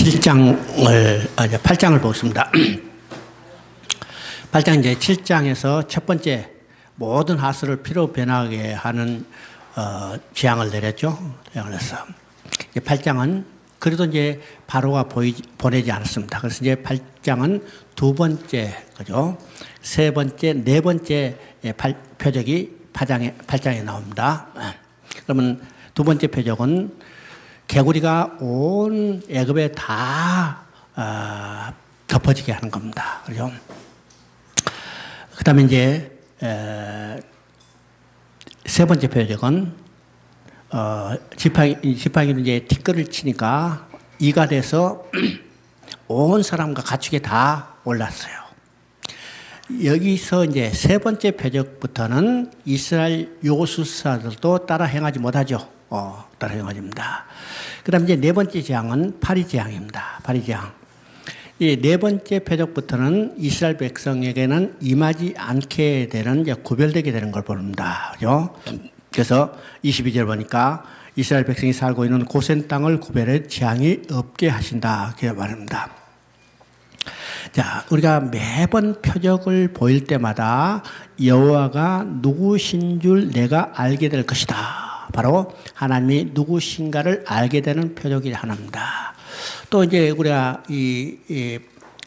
이제 8장을 보겠습니다. 8장 이제 7장에서 첫 번째 모든 하수를 피로 변하게 하는 재앙을 내렸죠. 그래서 8장은 그래도 이제 바로가 보내지 않았습니다. 그래서 이제 8장은 두 번째, 그죠? 세 번째, 네 번째 표적이 8장에 나옵니다. 그러면 두 번째 표적은 개구리가 온 애굽에 다 덮어지게 하는 겁니다. 그죠? 그 다음에 이제 세 번째 표적은 지팡이로 이제 티끌을 치니까 이가 돼서 온 사람과 가축이 다 올랐어요. 여기서 이제 세 번째 표적부터는 이스라엘 요술사들도 따라 행하지 못하죠. 따라 행하집니다. 그 다음에 이제 네 번째 재앙은 파리 재앙입니다. 파리 재앙. 이 네 번째 표적부터는 이스라엘 백성에게는 임하지 않게 되는, 이제 구별되게 되는 걸 봅니다. 그죠? 그래서 22절 보니까 이스라엘 백성이 살고 있는 고센 땅을 구별해 재앙이 없게 하신다. 그렇게 말합니다. 자, 우리가 매번 표적을 보일 때마다 여호와가 누구신 줄 내가 알게 될 것이다. 바로 하나님이 누구신가를 알게 되는 표적이 하나입니다. 또 이제 우리가 이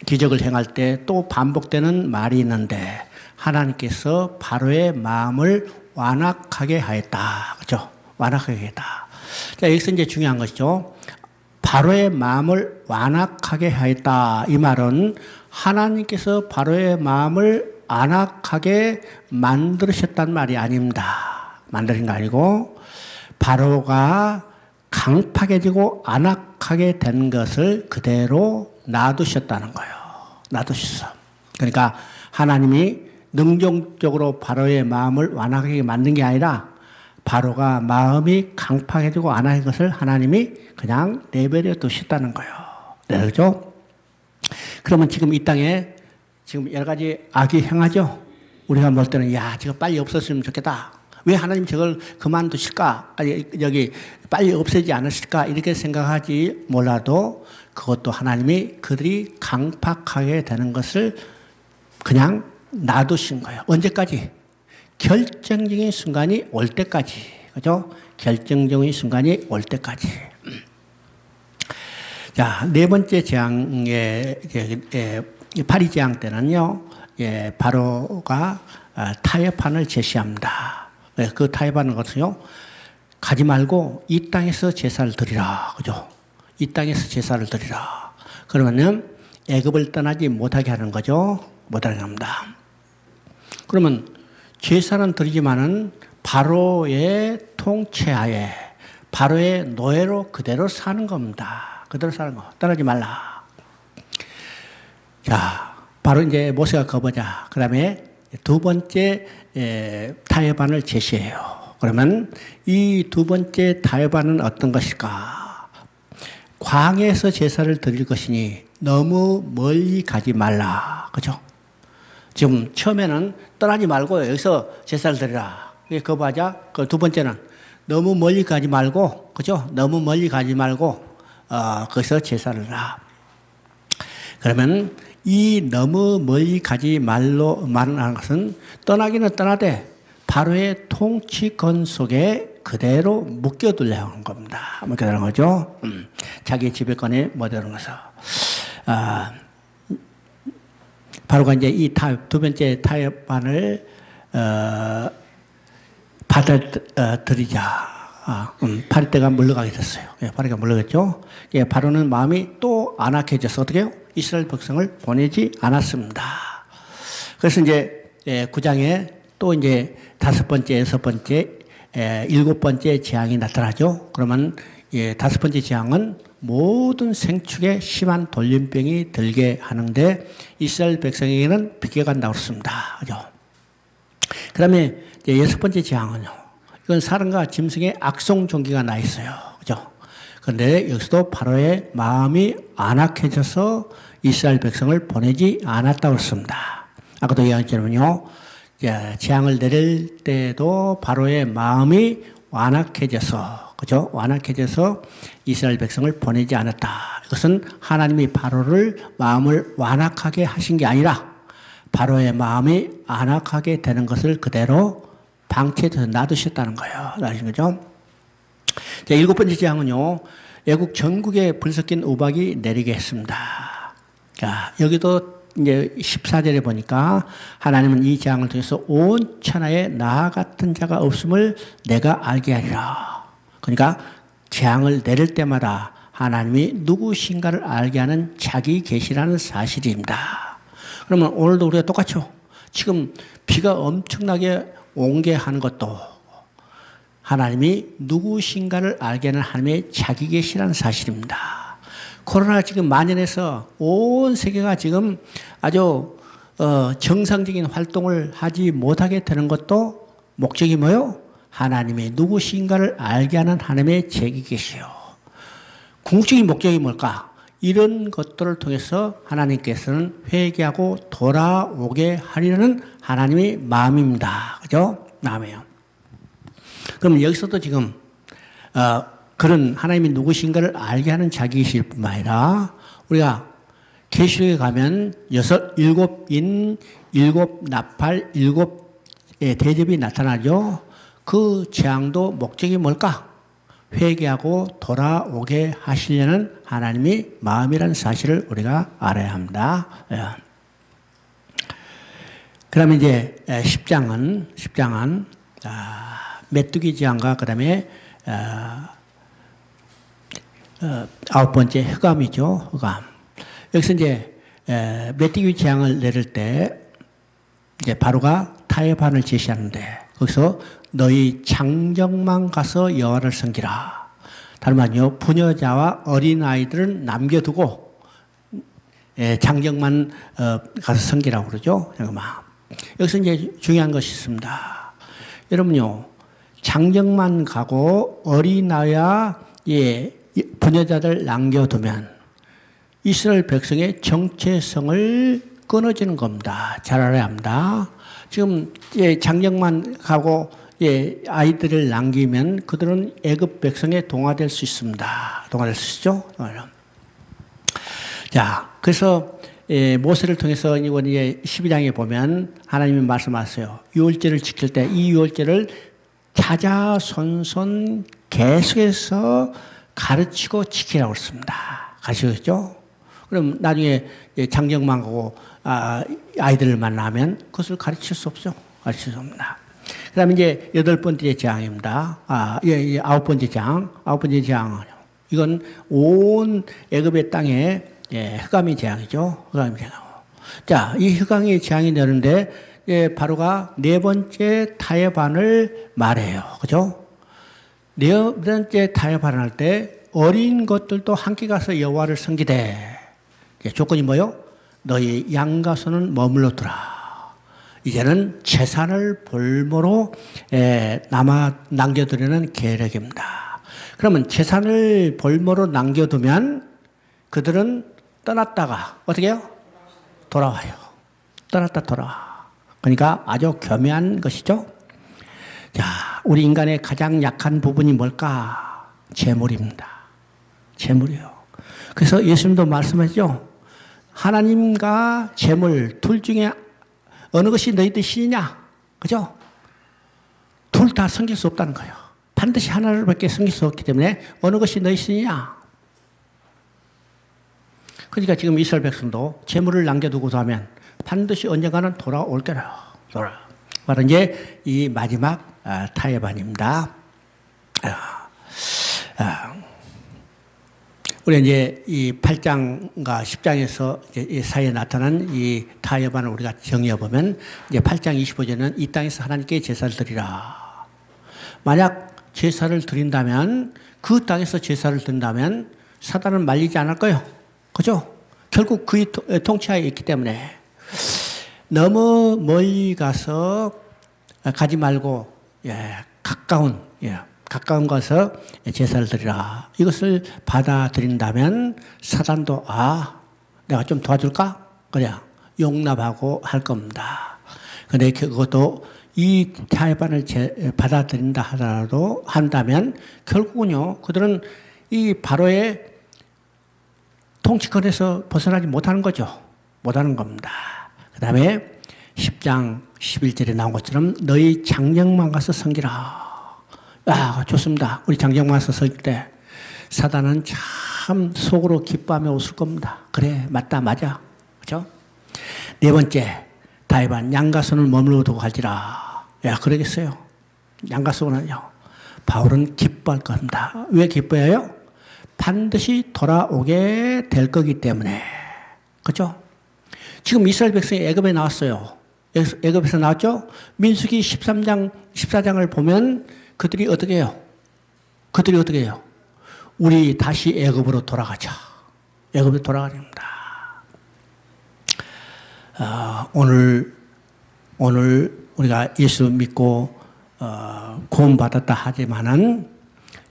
기적을 행할 때 또 반복되는 말이 있는데 하나님께서 바로의 마음을 완악하게 하였다. 그렇죠? 완악하게 했다. 자, 여기서 이제 중요한 것이죠. 바로의 마음을 완악하게 하였다. 이 말은 하나님께서 바로의 마음을 완악하게 만드셨단 말이 아닙니다. 만드신 거 아니고 바로가 강팍해지고 안악하게 된 것을 그대로 놔두셨다는 거예요. 놔두셨어. 그러니까 하나님이 능동적으로 바로의 마음을 완악하게 만든 게 아니라 바로가 마음이 강팍해지고 안악한 것을 하나님이 그냥 내버려 두셨다는 거예요. 네, 그렇죠? 그러면 지금 이 땅에 지금 여러 가지 악이 행하죠? 우리가 볼 때는 야, 저거 빨리 없었으면 좋겠다. 왜 하나님 저걸 그만두실까? 아니, 여기 빨리 없애지 않으실까? 이렇게 생각하지 몰라도 그것도 하나님이 그들이 강팍하게 되는 것을 그냥 놔두신 거예요. 언제까지? 결정적인 순간이 올 때까지. 그죠? 결정적인 순간이 올 때까지. 자, 네 번째 재앙의 파리 재앙 때는요, 바로가 타협판을 제시합니다. 그 타협하는 것은요, 가지 말고 이 땅에서 제사를 드리라. 그죠? 이 땅에서 제사를 드리라. 그러면은 애굽을 떠나지 못하게 하는 거죠. 못하게 합니다. 그러면 제사는 드리지만은 바로의 통치하에 바로의 노예로 그대로 사는 겁니다. 그대로 사는 거. 떠나지 말라. 자, 바로 이제 모세가 거보자. 그 다음에 두 번째 타협안을 제시해요. 그러면 이 두 번째 타협안은 어떤 것일까? 광야에서 제사를 드릴 것이니 너무 멀리 가지 말라. 그죠? 지금 처음에는 떠나지 말고 여기서 제사를 드리라. 그게 거부하자. 그 두 번째는 너무 멀리 가지 말고, 그죠? 너무 멀리 가지 말고, 거기서 제사를 하라. 그러면 이 너무 멀리 가지 말라는 것은 떠나기는 떠나되 바로의 통치권 속에 그대로 묶여두려고 하는 겁니다. 묶여두는 거죠. 자기 지배권에 못하는 것을. 바로가 이제 이 두 번째 타협안을 받아들이자. 파리떼가 물러가게 됐어요. 파리가 물러갔죠. 바로는 마음이 또 안악해져서 어떻게 해요? 이스라엘 백성을 보내지 않았습니다. 그래서 이제 9장에 또 이제 다섯 번째, 여섯 번째, 일곱 번째 재앙이 나타나죠. 그러면 다섯 번째 재앙은 모든 생축에 심한 돌림병이 들게 하는데 이스라엘 백성에게는 비껴간다고 그렇습니다. 그죠? 그 다음에 여섯 번째 재앙은요. 이건 사람과 짐승의 악성 종기가 나 있어요. 그죠? 그런데 여기서도 바로의 마음이 안악해져서 이스라엘 백성을 보내지 않았다고 그랬습니다. 아까도 이야기했지만요. 재앙을 내릴 때도 바로의 마음이 완악해져서 그죠? 완악해져서 이스라엘 백성을 보내지 않았다. 이것은 하나님이 바로를 마음을 완악하게 하신 게 아니라 바로의 마음이 안악하게 되는 것을 그대로 방치해서 놔두셨다는 거예요. 아시는 거죠? 자, 7번째 재앙은요, 애국 전국에 불섞인 우박이 내리게 했습니다. 자, 여기도 이제 14절에 보니까 하나님은 이 재앙을 통해서 온 천하에 나 같은 자가 없음을 내가 알게 하리라. 그러니까 재앙을 내릴 때마다 하나님이 누구신가를 알게 하는 자기 계시라는 사실입니다. 그러면 오늘도 우리가 똑같죠. 지금 비가 엄청나게 오게 하는 것도 하나님이 누구신가를 알게 하는 하나님의 자기 계시라는 사실입니다. 코로나가 지금 만연해서 온 세계가 지금 아주 정상적인 활동을 하지 못하게 되는 것도 목적이 뭐요? 하나님의 누구신가를 알게 하는 하나님의 자기 계시요. 궁극적인 목적이 뭘까? 이런 것들을 통해서 하나님께서는 회개하고 돌아오게 하리라는 하나님의 마음입니다. 그죠? 마음이에요. 그럼 여기서도 지금 그런 하나님이 누구신가를 알게 하는 자기이실 뿐만 아니라 우리가 계시록에 가면 7인 7나팔 7의 대접이 나타나죠. 그 재앙도 목적이 뭘까? 회개하고 돌아오게 하시려는 하나님의 마음이라는 사실을 우리가 알아야 합니다. 그러면 이제 10장은 메뚜기 재앙과 그 다음에 9번째 흑암이죠. 흑암. 여기서 이제 메뚜기 재앙을 내릴 때 이제 바로가 타협안을 제시하는데 거기서 너희 장정만 가서 여호와를 섬기라. 다른 말은요, 부녀자와 어린아이들은 남겨두고 장정만 가서 섬기라고 그러죠. 잠깐만. 여기서 이제 중요한 것이 있습니다. 여러분요, 장정만 가고 어린아이와 부녀자들 남겨두면 이스라엘 백성의 정체성을 끊어지는 겁니다. 잘 알아야 합니다. 지금 장정만 가고 아이들을 남기면 그들은 애굽 백성에 동화될 수 있습니다. 동화될 수 있죠. 자, 그래서 모세를 통해서 이번 12장에 보면 하나님이 말씀하세요. 유월절을 지킬 때 이 유월절을 자자손손 계속해서 가르치고 지키라고 했습니다. 가르치셨죠? 그럼 나중에 장정만 가고 아이들을 만나면 그것을 가르칠 수 없죠. 가르칠 수 없습니다. 그 다음에 이제 8번째 재앙입니다. 9번째 재앙. 9번째 재앙은 이건 온 애굽의 땅에 흑암의 재앙이죠. 흑암의 재앙. 자, 이 흑암의 재앙이 내는데 바로가 4번째 타협안을 말해요. 그죠? 4번째 타협안을 할 때 어린 것들도 함께 가서 여호와를 섬기되 조건이 뭐요? 너희 양가소는 머물러 두라. 이제는 재산을 볼모로 남겨두려는 계략입니다. 그러면 재산을 볼모로 남겨두면 그들은 떠났다가 어떻게 해요? 돌아와요. 떠났다 돌아와. 그러니까 아주 교묘한 것이죠. 자, 우리 인간의 가장 약한 부분이 뭘까? 재물입니다. 재물이요. 그래서 예수님도 말씀하시죠. 하나님과 재물 둘 중에 어느 것이 너희 뜻이냐? 그죠? 둘 다 섬길 수 없다는 거예요. 반드시 하나님밖에 섬길 수 없기 때문에 어느 것이 너희 뜻이냐? 그러니까 지금 이스라엘 백성도 재물을 남겨두고서 하면 반드시 언젠가는 돌아올 거라요. 바로 이제 이 마지막 타협안입니다. 우리 이제 이 8장과 10장에서 이 사이에 나타난 이 타협안을 우리가 정리해 보면 이제 8장 25절에는 이 땅에서 하나님께 제사를 드리라. 만약 제사를 드린다면 그 땅에서 제사를 드린다면 사단은 말리지 않을 거예요. 그죠? 결국 그의 통치하에 있기 때문에 너무 멀리 가서 가지 말고 가까운 곳에서 제사를 드리라. 이것을 받아들인다면 사단도 내가 좀 도와줄까? 그래 용납하고 할 겁니다. 그런데 그것도 이 타협안을 받아들인다 하더라도 한다면 결국은요, 그들은 이 바로의 통치권에서 벗어나지 못하는 거죠. 못하는 겁니다. 그 다음에 10장 11절에 나온 것처럼 너희 장정만 가서 섬기라. 아, 좋습니다. 우리 장정만 가서 섬길 때 사단은 참 속으로 기뻐하며 웃을 겁니다. 그래, 맞다, 맞아. 그죠? 네 번째, 다윗은 양과 소를 머물러 두고 갈지라. 야, 그러겠어요. 양과 소는요. 바울은 기뻐할 겁니다. 왜 기뻐해요? 반드시 돌아오게 될 거기 때문에. 그죠? 지금 이스라엘 백성이 애굽에 나왔어요. 애굽에서 나왔죠? 민수기 13장, 14장을 보면 그들이 어떻게 해요? 그들이 어떻게 해요? 우리 다시 애굽으로 돌아가자. 애굽으로 돌아가야 됩니다. 오늘 우리가 예수 믿고 구원받았다 하지만은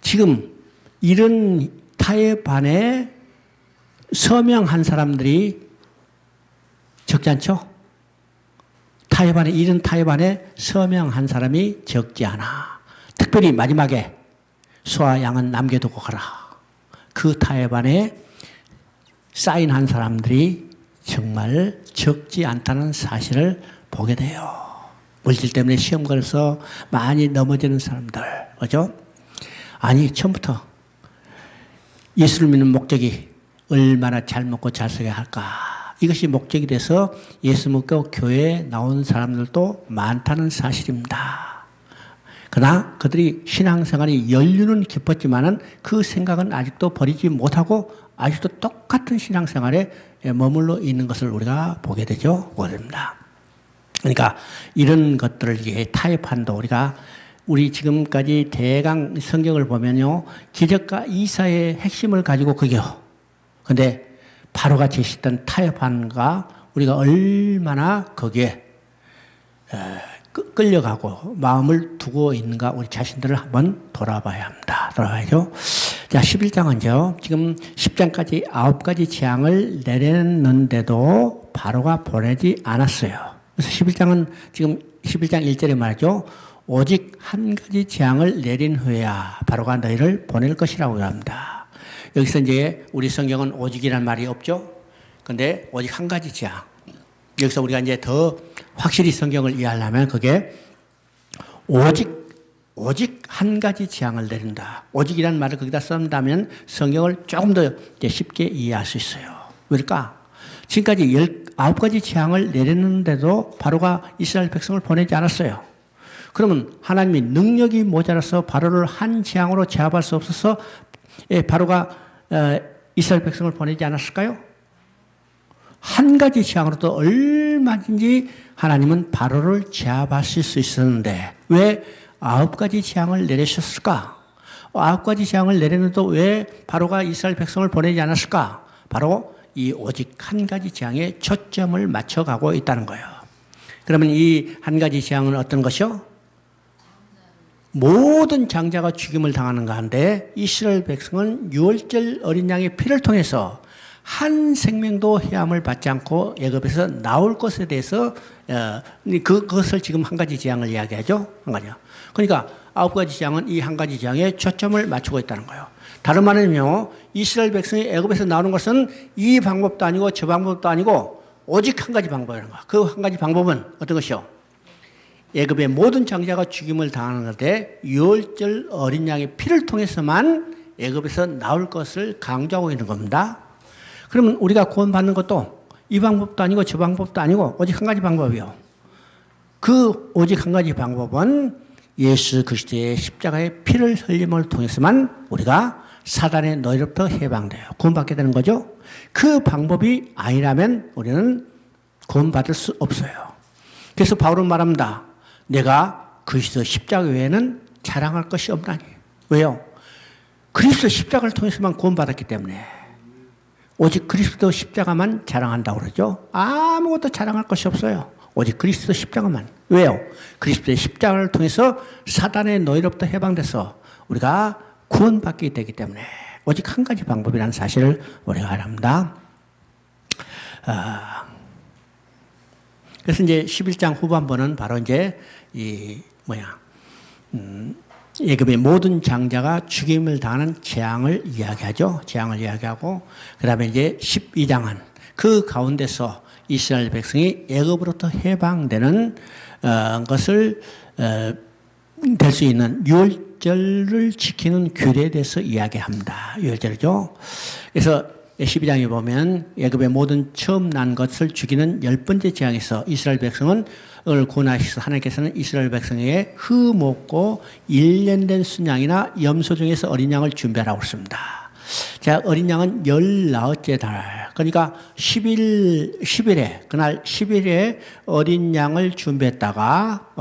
지금 이런 타협안에 서명한 사람들이 적지 않죠? 이런 타협안에 서명한 사람이 적지 않아. 특별히 마지막에 소와 양은 남겨두고 가라. 그 타협안에 사인한 사람들이 정말 적지 않다는 사실을 보게 돼요. 물질 때문에 시험 걸어서 많이 넘어지는 사람들, 그죠? 아니, 처음부터 예수를 믿는 목적이 얼마나 잘 먹고 잘 살게 할까? 이것이 목적이 돼서 예수 믿고 교회에 나온 사람들도 많다는 사실입니다. 그러나 그들이 신앙생활이 연륜은 깊었지만은 그 생각은 아직도 버리지 못하고 아직도 똑같은 신앙생활에 머물러 있는 것을 우리가 보게 되죠. 그렇습니다. 그러니까 이런 것들을 이게 타협한도 우리 지금까지 대강 성경을 보면요. 기적과 이사의 핵심을 가지고 그게요. 근데 바로가 제시했던 타협안과 우리가 얼마나 거기에 끌려가고 마음을 두고 있는가 우리 자신들을 한번 돌아봐야 합니다. 돌아봐야죠. 자, 11장은요. 지금 10장까지 9가지 재앙을 내렸는데도 바로가 보내지 않았어요. 그래서 11장은 지금 11장 1절에 말이죠. 오직 한 가지 재앙을 내린 후에야 바로가 너희를 보낼 것이라고 합니다. 여기서 이제 우리 성경은 오직이라는 말이 없죠. 근데 오직 한 가지 재앙. 여기서 우리가 이제 더 확실히 성경을 이해하려면 그게 오직 한 가지 재앙을 내린다. 오직이라는 말을 거기다 쓴다면 성경을 조금 더 쉽게 이해할 수 있어요. 왜일까? 지금까지 19가지 재앙을 내렸는데도 바로가 이스라엘 백성을 보내지 않았어요. 그러면 하나님이 능력이 모자라서 바로를 한 재앙으로 제압할 수 없어서 바로가 이스라엘 백성을 보내지 않았을까요? 한 가지 재앙으로도 얼마든지 하나님은 바로를 제압하실 수 있었는데 왜 9가지 재앙을 내리셨을까? 9가지 재앙을 내렸는데도 왜 바로가 이스라엘 백성을 보내지 않았을까? 바로 이 오직 한 가지 재앙에 초점을 맞춰가고 있다는 거예요. 그러면 이 한 가지 재앙은 어떤 것이요? 모든 장자가 죽임을 당하는 가운데 이스라엘 백성은 유월절 어린 양의 피를 통해서 한 생명도 해함을 받지 않고 애굽에서 나올 것에 대해서 그것을 지금 한 가지 재앙을 이야기하죠. 한 가지요. 그러니까 9가지 재앙은 이 한 가지 재앙에 초점을 맞추고 있다는 거예요. 다른 말은요, 이스라엘 백성이 애굽에서 나오는 것은 이 방법도 아니고 저 방법도 아니고 오직 한 가지 방법이라는 거예요. 그 한 가지 방법은 어떤 것이요? 애굽의 모든 장자가 죽임을 당하는 건데 유월절 어린 양의 피를 통해서만 애굽에서 나올 것을 강조하고 있는 겁니다. 그러면 우리가 구원받는 것도 이 방법도 아니고 저 방법도 아니고 오직 한 가지 방법이요. 그 오직 한 가지 방법은 예수 그리스도의 십자가의 피를 흘림을 통해서만 우리가 사단의 노예로부터 해방돼요. 구원받게 되는 거죠. 그 방법이 아니라면 우리는 구원받을 수 없어요. 그래서 바울은 말합니다. 내가 그리스도 십자가 외에는 자랑할 것이 없나니. 왜요? 그리스도 십자가를 통해서만 구원받았기 때문에 오직 그리스도 십자가만 자랑한다고 그러죠. 아무것도 자랑할 것이 없어요. 오직 그리스도 십자가만. 왜요? 그리스도의 십자가를 통해서 사단의 노예로부터 해방돼서 우리가 구원받게 되기 때문에 오직 한 가지 방법이라는 사실을 우리가 알아야 합니다. 그래서 이제 11장 후반부는 바로 이제 애굽의 모든 장자가 죽임을 당하는 재앙을 이야기하죠. 재앙을 이야기하고, 그 다음에 이제 12장은 그 가운데서 이스라엘 백성이 애굽으로부터 해방되는 것을 될 수 있는 유월절을 지키는 규례에 대해서 이야기합니다. 유월절이죠. 그래서 12장에 보면 애굽의 모든 처음 난 것을 죽이는 10번째 재앙에서 이스라엘 백성은 구원하셔서 하나님께서는 이스라엘 백성에게 흠없고 1년 된 순양이나 염소 중에서 어린 양을 준비하라고 했습니다. 자, 어린 양은 19째 달, 그러니까 10일에, 그날 10일에 어린 양을 준비했다가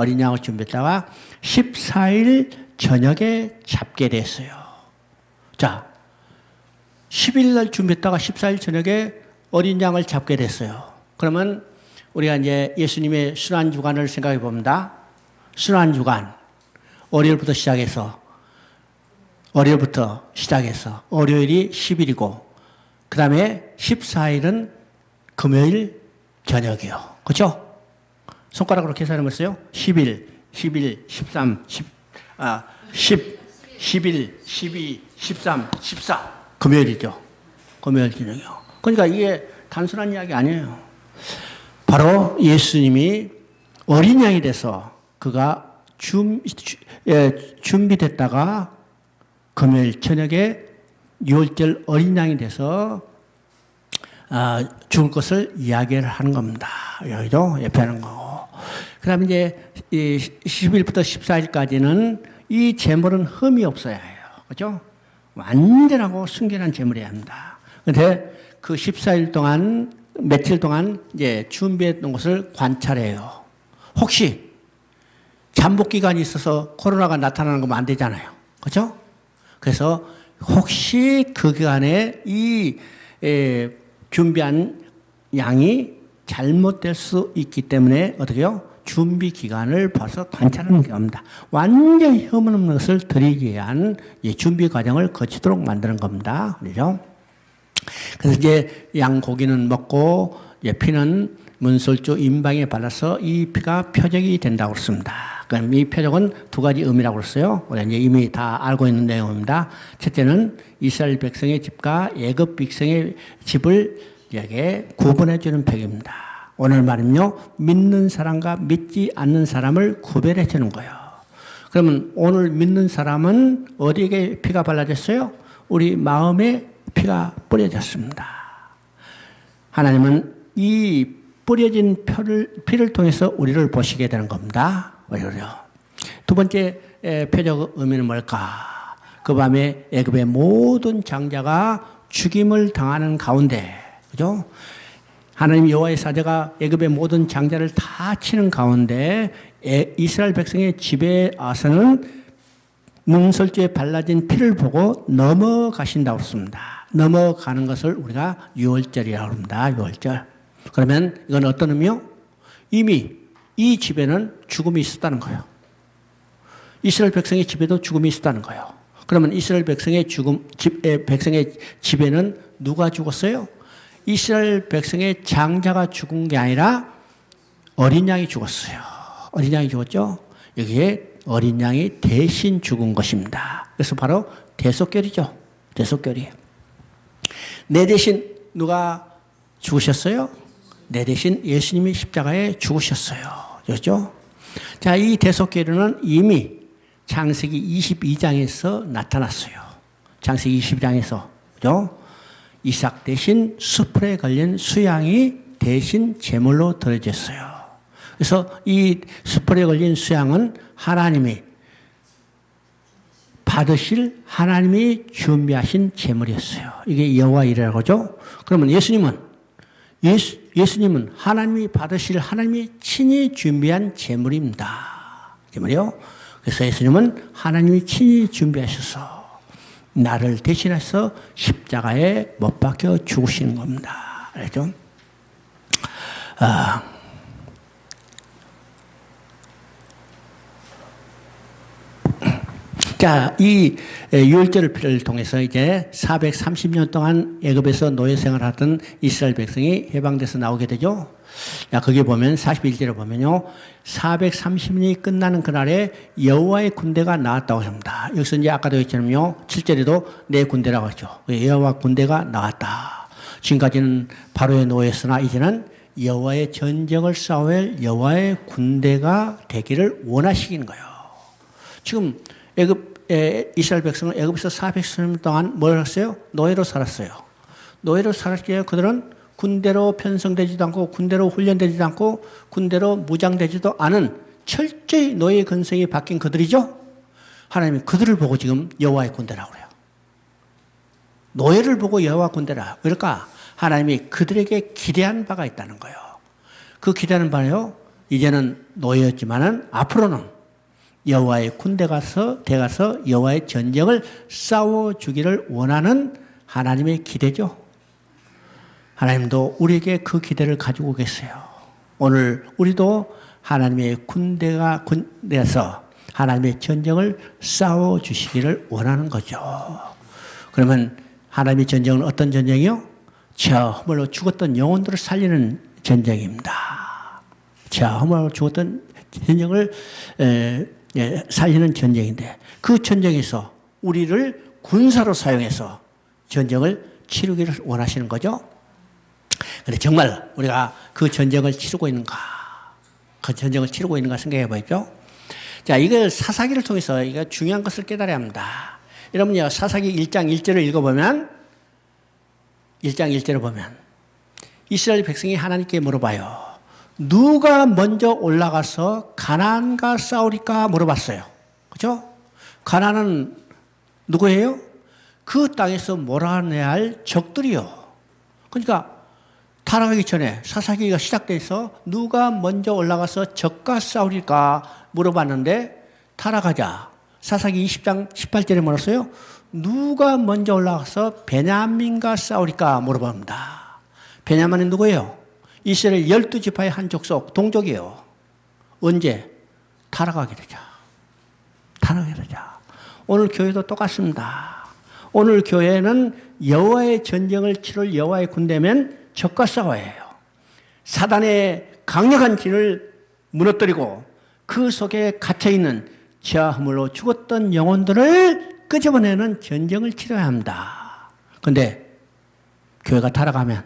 14일 저녁에 잡게 됐어요. 자, 10일 날 준비했다가 14일 저녁에 어린 양을 잡게 됐어요. 그러면 우리가 이제 예수님의 순환주간을 생각해 봅니다. 순환주간, 월요일부터 시작해서 월요일이 10일이고, 그 다음에 14일은 금요일 저녁이요. 그렇죠? 손가락으로 계산해 보세요. 10일, 11, 13, 10, 11, 12, 13, 14. 금요일이죠. 금요일 저녁이요. 그러니까 이게 단순한 이야기 아니에요. 바로 예수님이 어린 양이 돼서 그가 준비됐다가 금요일 저녁에 유월절 어린 양이 돼서 죽을 것을 이야기를 하는 겁니다. 여기도 예표하는 거고. 그 다음에 이제 10일부터 14일까지는 이 제물은 흠이 없어야 해요. 그죠? 완전하고 순결한 제물이어야 합니다. 그런데 그 14일 동안, 며칠 동안 이제 준비했던 것을 관찰해요. 혹시 잠복 기간이 있어서 코로나가 나타나는 거면 안 되잖아요. 그죠? 그래서 혹시 그 기간에 이 준비한 양이 잘못될 수 있기 때문에 어떻게요? 준비 기간을 벌써 관찰하는 겁니다. 완전히 흠 없는 것을 드리기 위한 준비 과정을 거치도록 만드는 겁니다. 그렇죠? 그래서 이제 양고기는 먹고 피는 문설주 임방에 발라서 이 피가 표적이 된다고 그랬습니다. 그럼 이 표적은 두 가지 의미라고 그랬어요. 우리가 이제 이미 다 알고 있는 내용입니다. 첫째는 이스라엘 백성의 집과 애굽 백성의 집을 이렇게 구분해 주는 표기입니다. 오늘 말은요, 믿는 사람과 믿지 않는 사람을 구별해 주는 거예요. 그러면 오늘 믿는 사람은 어디에 피가 발라졌어요? 우리 마음에 피가 뿌려졌습니다. 하나님은 이 뿌려진 피를 통해서 우리를 보시게 되는 겁니다. 두 번째 표적 의미는 뭘까? 그 밤에 애굽의 모든 장자가 죽임을 당하는 가운데, 그죠? 하나님 여호와의 사자가 애굽의 모든 장자를 다 치는 가운데 이스라엘 백성의 집에 와서는 문설주에 발라진 피를 보고 넘어가신다고 했습니다. 넘어가는 것을 우리가 유월절이라고 합니다. 유월절. 그러면 이건 어떤 의미요? 이미 이 집에는 죽음이 있었다는 거예요. 이스라엘 백성의 집에도 죽음이 있었다는 거예요. 그러면 이스라엘 백성의 백성의 집에는 누가 죽었어요? 이스라엘 백성의 장자가 죽은 게 아니라 어린 양이 죽었어요. 어린 양이 죽었죠? 여기에 어린 양이 대신 죽은 것입니다. 그래서 바로 대속결이죠. 대속결이. 내 대신 누가 죽으셨어요? 내 대신 예수님이 십자가에 죽으셨어요. 그렇죠? 자, 이 대속결은 이미 창세기 22장에서 나타났어요. 창세기 22장에서. 그죠? 이삭 대신 수풀에 걸린 수양이 대신 제물로 드려졌어요. 그래서 이 수풀에 걸린 수양은 하나님이 받으실 하나님이 준비하신 제물이었어요. 이게 여호와 이레라고 하죠. 그러면 예수님은 하나님이 받으실 하나님이 친히 준비한 제물입니다. 제물이요. 그래서 예수님은 하나님이 친히 준비하셔서 나를 대신해서 십자가에 못 박혀 죽으시는 겁니다. 알죠? 자, 이 유월절을 통해서 이제 430년 동안 애굽에서 노예 생활하던 이스라엘 백성이 해방돼서 나오게 되죠. 자, 거기 보면 41절에 보면요. 430년이 끝나는 그날에 여호와의 군대가 나왔다고 합니다. 여기서 이제 아까도 했잖아요. 7절에도 내 군대라고 했죠. 여호와 군대가 나왔다. 지금까지는 바로의 노예였으나 이제는 여호와의 전쟁을 싸울 여호와의 군대가 되기를 원하시는 거예요. 지금 이스라엘 백성은 애굽에서 430년 동안 뭘 했어요? 노예로 살았어요. 노예로 살았기에 그들은 군대로 편성되지도 않고 군대로 훈련되지도 않고 군대로 무장되지도 않은 철저히 노예 근성이 바뀐 그들이죠. 하나님이 그들을 보고 지금 여호와의 군대라고 그래요. 노예를 보고 여호와 군대라. 그러니까 하나님이 그들에게 기대한 바가 있다는 거예요. 그 기대하는 바는요. 이제는 노예였지만은 앞으로는 여호와의 군대가 돼가서 여호와의 전쟁을 싸워주기를 원하는 하나님의 기대죠. 하나님도 우리에게 그 기대를 가지고 계세요. 오늘 우리도 하나님의 군대가 돼서 하나님의 전쟁을 싸워주시기를 원하는 거죠. 그러면 하나님의 전쟁은 어떤 전쟁이요? 저 허물로 죽었던 영혼들을 살리는 전쟁입니다. 저 허물로 죽었던 전쟁을 살리는 전쟁인데 그 전쟁에서 우리를 군사로 사용해서 전쟁을 치르기를 원하시는 거죠. 그런데 정말 우리가 그 전쟁을 치르고 있는가? 그 전쟁을 치르고 있는가 생각해 보십시오. 자, 이걸 사사기를 통해서 이거 중요한 것을 깨달아야 합니다. 여러분요, 사사기 1장 1절을 읽어보면 1장 1절을 보면 이스라엘 백성이 하나님께 물어봐요. 누가 먼저 올라가서 가나안과 싸우리까 물어봤어요. 그렇죠? 가나안은 누구예요? 그 땅에서 몰아내야 할 적들이요. 그러니까 타락하기 전에 사사기가 시작돼서 누가 먼저 올라가서 적과 싸우리까 물어봤는데 타락하자 사사기 20장 18절에 뭐랬어요? 누가 먼저 올라가서 베냐민과 싸우리까 물어봅니다. 베냐민은 누구예요? 이스라엘 12지파의 한 족속, 동족이에요. 언제? 타락하게 되자. 타락하게 되자. 오늘 교회도 똑같습니다. 오늘 교회는 여호와의 전쟁을 치를 여호와의 군대면 적과 싸워야 해요. 사단의 강력한 진을 무너뜨리고 그 속에 갇혀있는 지하 허물로 죽었던 영혼들을 끄집어내는 전쟁을 치러야 합니다. 그런데 교회가 타락하면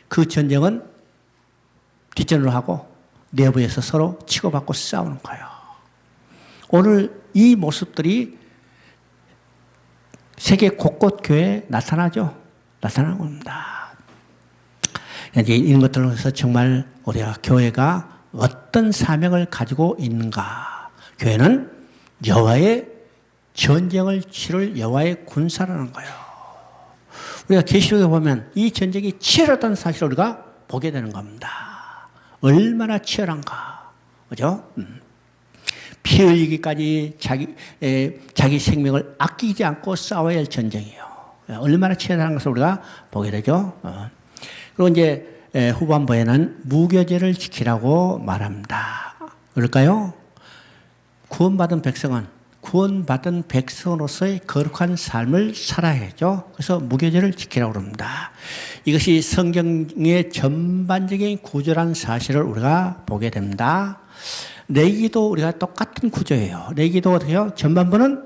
그 전쟁은 뒷전으로 하고 내부에서 서로 치고받고 싸우는 거예요. 오늘 이 모습들이 세계 곳곳 교회에 나타나죠. 나타나는 겁니다. 이제 이런 것들을 통해서 정말 우리가 교회가 어떤 사명을 가지고 있는가. 교회는 여호와의 전쟁을 치를 여호와의 군사라는 거예요. 우리가 계시록에 보면 이 전쟁이 치열하다는 사실을 우리가 보게 되는 겁니다. 얼마나 치열한가. 그죠? 피 흘리기까지 자기 생명을 아끼지 않고 싸워야 할 전쟁이에요. 얼마나 치열한 것을 우리가 보게 되죠. 그리고 이제 후반부에는 무교제를 지키라고 말합니다. 그럴까요? 구원받은 백성으로서의 거룩한 삶을 살아야죠. 그래서 무교제를 지키라고 합니다. 이것이 성경의 전반적인 구조라는 사실을 우리가 보게 됩니다. 레위기도 우리가 똑같은 구조예요. 레위기도 어떻게 해요? 전반부는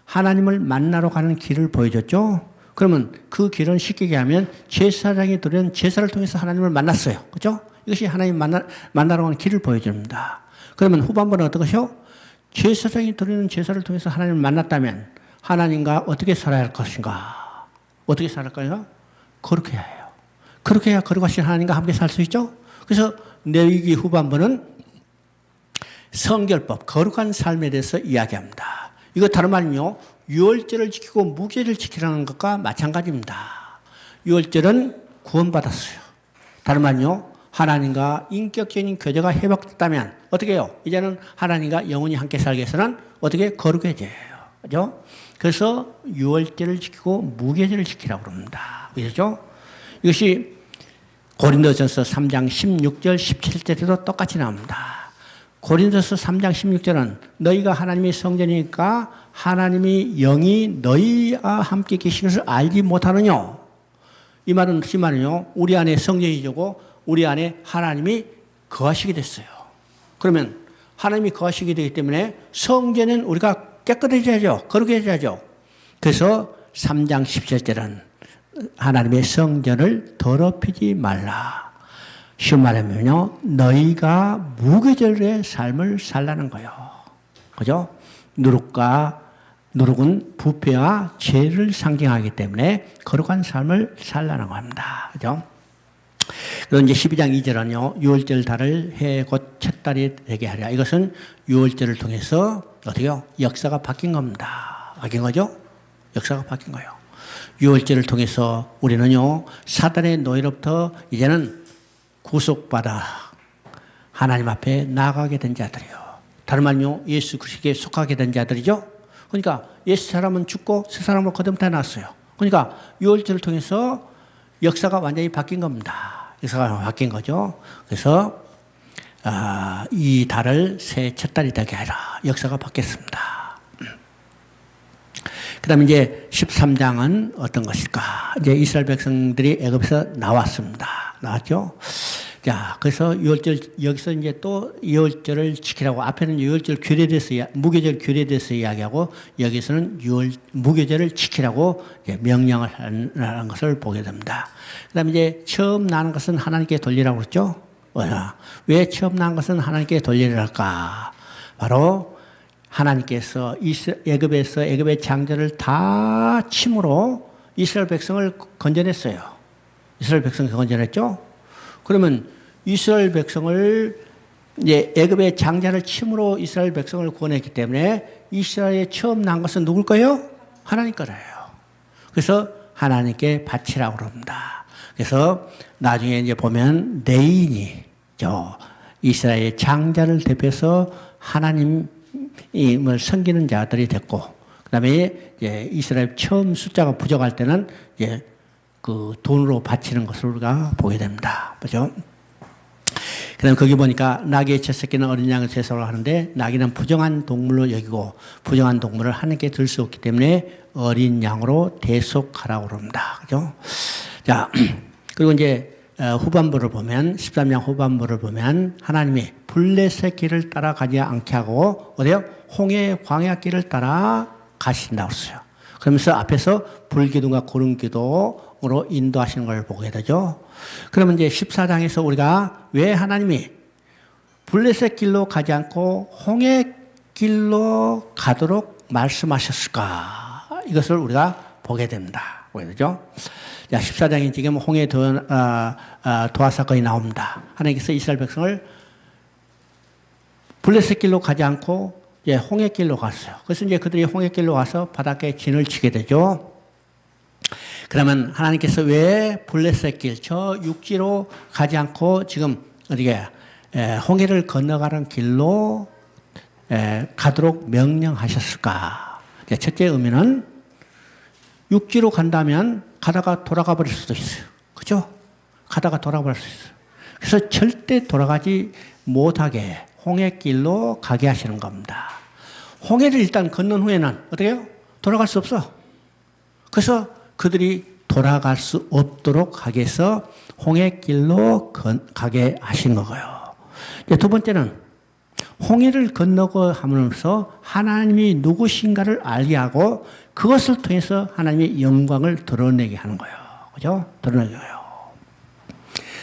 하나님을 만나러 가는 길을 보여줬죠. 그러면 그 길은 쉽게 얘기하면 제사장이 드리는 제사를 통해서 하나님을 만났어요. 그렇죠? 이것이 하나님 만나러 가는 길을 보여줍니다. 그러면 후반부는 어떤 것이요? 제사장이 드리는 제사를 통해서 하나님을 만났다면 하나님과 어떻게 살아야 할 것인가? 어떻게 살아갈까요? 그렇게 해야 해요. 그렇게 해야 거룩하신 하나님과 함께 살 수 있죠? 그래서 레위기 후반부는 성결법, 거룩한 삶에 대해서 이야기합니다. 이거 다른 말이요. 유월절을 지키고 무교제를 지키라는 것과 마찬가지입니다. 유월절은 구원받았어요. 다른 말이요. 하나님과 인격적인 교제가 회복됐다면 어떻게 해요? 이제는 하나님과 영원히 함께 살기 위해서는 어떻게 거룩해져야 해요. 그죠? 그래서 유월절을 지키고 무교제를 지키라고 합니다. 그렇죠? 이것이 고린도전서 3장 16절 17절에도 똑같이 나옵니다. 고린도서 3장 16절은 너희가 하나님의 성전이니까 하나님이 영이 너희와 함께 계신 것을 알지 못하느냐. 이 말은요, 우리 안에 성전이 되고 우리 안에 하나님이 거하시게 됐어요. 그러면 하나님이 거하시게 되기 때문에 성전은 우리가 깨끗해져야죠. 거룩해져야죠. 그래서 3장 17절은 하나님의 성전을 더럽히지 말라. 쉬운 말하면요, 너희가 무교절의 삶을 살라는 거예요. 그죠? 누룩은 부패와 죄를 상징하기 때문에 거룩한 삶을 살라는 겁니다. 그죠? 그리고 이제 12장 2절은요, 유월절 달을 해 곧 첫달이 되게 하리라. 이것은 유월절을 통해서 어떻게요? 역사가 바뀐 겁니다. 바뀐 거죠? 역사가 바뀐 거예요. 유월절을 통해서 우리는요, 사단의 노예로부터 이제는 구속받아 하나님 앞에 나아가게 된 자들이요. 다른 말로 예수 그리스도에 속하게 된 자들이죠. 그러니까 옛 사람은 죽고 새 사람으로 거듭나 났어요. 그러니까 유월절을 통해서 역사가 완전히 바뀐 겁니다. 역사가 바뀐 거죠. 그래서 이 달을 새 첫 달이 되게 하라. 역사가 바뀌었습니다. 그 다음에 이제 13장은 어떤 것일까? 이제 이스라엘 백성들이 애굽에서 나왔습니다. 나왔죠? 자, 그래서 유월절, 여기서 이제 또 유월절을 지키라고, 앞에는 유월절 규례에 대해서, 무교절 규례에 대해서 이야기하고, 여기서는 무교절을 지키라고 명령을 하는 것을 보게 됩니다. 그 다음에 이제 처음 나는 것은 하나님께 돌리라고 그랬죠? 왜 처음 난 것은 하나님께 돌리랄까? 바로 하나님께서 애굽에서 애굽의 장자를 다 침으로 이스라엘 백성을 건져냈어요. 이스라엘 백성을 건져냈죠? 그러면 이스라엘 백성을 이제 애굽의 장자를 침으로 이스라엘 백성을 구원했기 때문에 이스라엘에 처음 난 것은 누굴 거예요? 하나님 거예요. 그래서 하나님께 바치라고 그럽니다. 그래서 나중에 이제 보면 레인이 이스라엘 장자를 대표해서 하나님을 섬기는 자들이 됐고, 그다음에 이제 이스라엘 처음 숫자가 부족할 때는 이제 그 돈으로 바치는 것을 우리가 보게 됩니다. 그죠? 그 다음에 거기 보니까 나귀의 첫 새끼는 어린 양을 제사로 하는데 나귀는 부정한 동물로 여기고 부정한 동물을 하나님께 들 수 없기 때문에 어린 양으로 대속하라고 그럽니다. 그죠? 자, 그리고 이제 후반부를 보면 13장 후반부를 보면 하나님이 블레셋 길을 따라가지 않게 하고 어디요? 홍해 광야 길을 따라 가신다고 했어요. 그러면서 앞에서 불기둥과 구름기둥으로 인도하시는 걸 보게 되죠. 그러면 이제 14장에서 우리가 왜 하나님이 블레셋 길로 가지 않고 홍해 길로 가도록 말씀하셨을까? 이것을 우리가 보게 됩니다. 보게 되죠. 자, 14장에 지금 홍해 도하 사건이 나옵니다. 하나님께서 이스라엘 백성을 블레셋 길로 가지 않고 이제 홍해길로 갔어요. 그래서 이제 그들이 홍해길로 가서 바닷가에 진을 치게 되죠. 그러면 하나님께서 왜 블레셋 길, 저 육지로 가지 않고 지금 어디게 홍해를 건너가는 길로 가도록 명령하셨을까? 첫째 의미는 육지로 간다면 가다가 돌아가 버릴 수도 있어요. 그죠? 가다가 돌아가 버릴 수 있어요. 그래서 절대 돌아가지 못하게 홍해길로 가게 하시는 겁니다. 홍해를 일단 건넌 후에는 어떻게 해요? 돌아갈 수 없어. 그래서 그들이 돌아갈 수 없도록 하게 해서 홍해길로 가게 하신 거고요. 두 번째는 홍해를 건너고 하면서 하나님이 누구신가를 알게 하고 그것을 통해서 하나님의 영광을 드러내게 하는 거예요. 그죠? 드러내게 해요.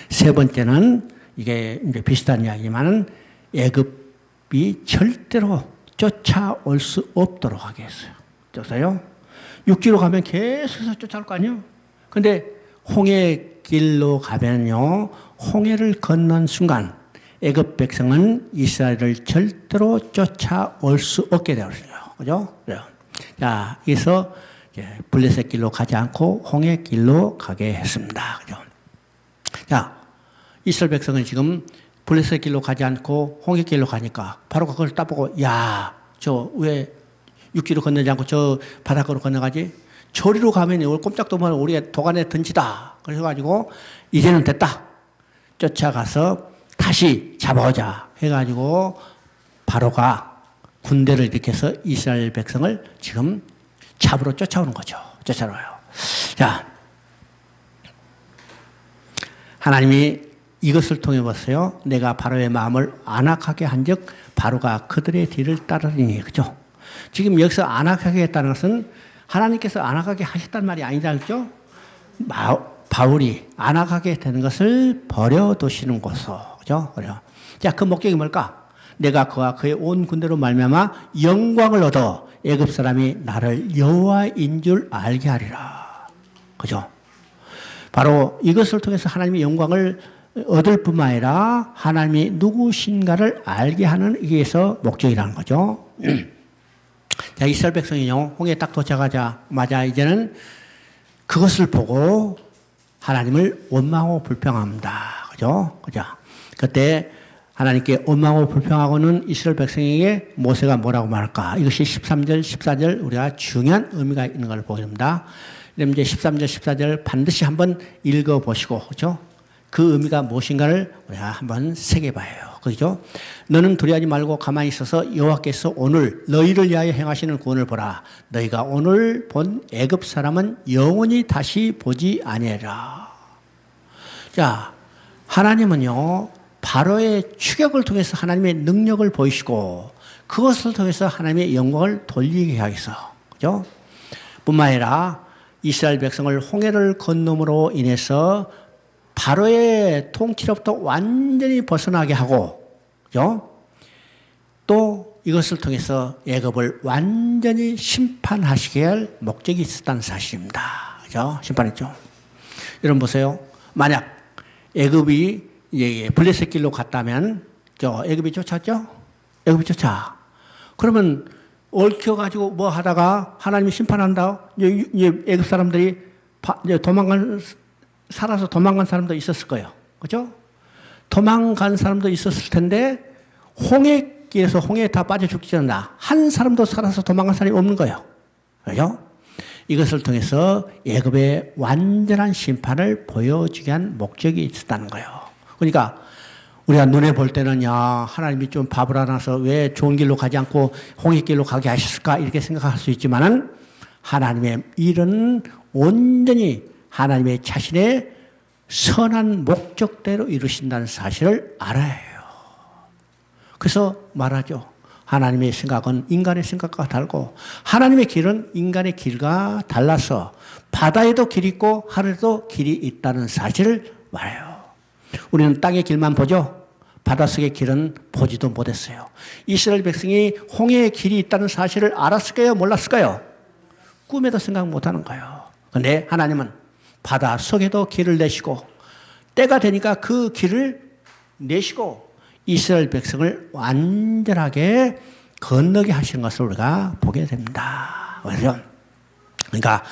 세 번째는 이게 이제 비슷한 이야기지만은 애굽이 절대로 쫓아올 수 없도록 하게 했어요. 쫓아요? 육지로 가면 계속 쫓아올 거 아니에요? 근데 홍해 길로 가면요, 홍해를 건넌 순간 애굽 백성은 이스라엘을 절대로 쫓아올 수 없게 되었어요. 그죠? 그래요. 자, 그래서 블레셋 길로 가지 않고 홍해 길로 가게 했습니다. 그죠? 자, 이스라엘 백성은 지금 블레셋 길로 가지 않고 홍해 길로 가니까 바로 그걸 딱 보고, 야, 저 왜 육지로 건너지 않고 저 바닷가로 건너가지? 저리로 가면 이걸 꼼짝도 못하고 우리가 도간에 던지다. 그래가지고 이제는 됐다. 쫓아가서 다시 잡아오자 해가지고 바로가 군대를 일으켜서 이스라엘 백성을 지금 잡으러 쫓아오는 거죠. 쫓아와요. 자, 하나님이 이것을 통해 보세요. 내가 바로의 마음을 안악하게 한즉 바로가 그들의 뒤를 따르리니. 그죠? 지금 여기서 안악하게 했다는 것은 하나님께서 안악하게 하셨단 말이 아니다. 그죠? 바울이 안악하게 되는 것을 버려두시는 곳으로. 그죠? 자, 그 목적이 뭘까? 내가 그와 그의 온 군대로 말미암아 영광을 얻어 애굽 사람이 나를 여호와인 줄 알게 하리라. 그죠? 바로 이것을 통해서 하나님의 영광을 얻을 뿐만 아니라 하나님이 누구신가를 알게 하는 이게서 목적이라는 거죠. 자, 이스라엘 백성이요, 홍해에 딱 도착하자마자 이제는 그것을 보고 하나님을 원망하고 불평합니다. 그죠? 그죠? 그때 하나님께 원망하고 불평하고는 이스라엘 백성에게 모세가 뭐라고 말할까? 이것이 13절, 14절 우리가 중요한 의미가 있는 걸 보게 됩니다. 그럼 이제 13절, 14절 반드시 한번 읽어보시고, 그죠? 그 의미가 무엇인가를 우리가 한번 새겨봐요. 그죠? 너는 두려워하지 말고 가만히 있어서 여호와께서 오늘 너희를 위하여 행하시는 구원을 보라. 너희가 오늘 본 애굽 사람은 영원히 다시 보지 아니하리라. 자, 하나님은요, 바로의 추격을 통해서 하나님의 능력을 보이시고 그것을 통해서 하나님의 영광을 돌리게 하셔서, 그죠? 뿐만 아니라 이스라엘 백성을 홍해를 건너므로 인해서 바로의 통치로부터 완전히 벗어나게 하고, 그죠? 또 이것을 통해서 애굽을 완전히 심판하시게 할 목적이 있었다는 사실입니다. 그죠? 심판했죠. 여러분 보세요. 만약 애굽이 블레셋 길로 갔다면, 애굽이 쫓았죠? 애굽이 쫓아. 그러면 얽혀가지고 뭐 하다가 하나님이 심판한다. 애굽 사람들이 살아서 도망간 사람도 있었을 거예요. 그죠? 도망간 사람도 있었을 텐데, 홍해길에서 홍해에 다 빠져 죽지 않나. 한 사람도 살아서 도망간 사람이 없는 거예요. 그죠? 이것을 통해서 애굽의 완전한 심판을 보여주게 한 목적이 있었다는 거예요. 그러니까 우리가 눈에 볼 때는 야, 하나님이 좀 바보라서 왜 좋은 길로 가지 않고 홍해길로 가게 하셨을까 이렇게 생각할 수 있지만은 하나님의 일은 온전히 하나님의 자신의 선한 목적대로 이루신다는 사실을 알아야 해요. 그래서 말하죠. 하나님의 생각은 인간의 생각과 다르고 하나님의 길은 인간의 길과 달라서 바다에도 길이 있고 하늘에도 길이 있다는 사실을 말해요. 우리는 땅의 길만 보죠. 바닷속의 길은 보지도 못했어요. 이스라엘 백성이 홍해의 길이 있다는 사실을 알았을까요? 몰랐을까요? 꿈에도 생각 못하는 거예요. 그런데 하나님은 바닷속에도 길을 내시고 때가 되니까 그 길을 내시고 이스라엘 백성을 완전하게 건너게 하시는 것을 우리가 보게 됩니다. 그래서 그러니까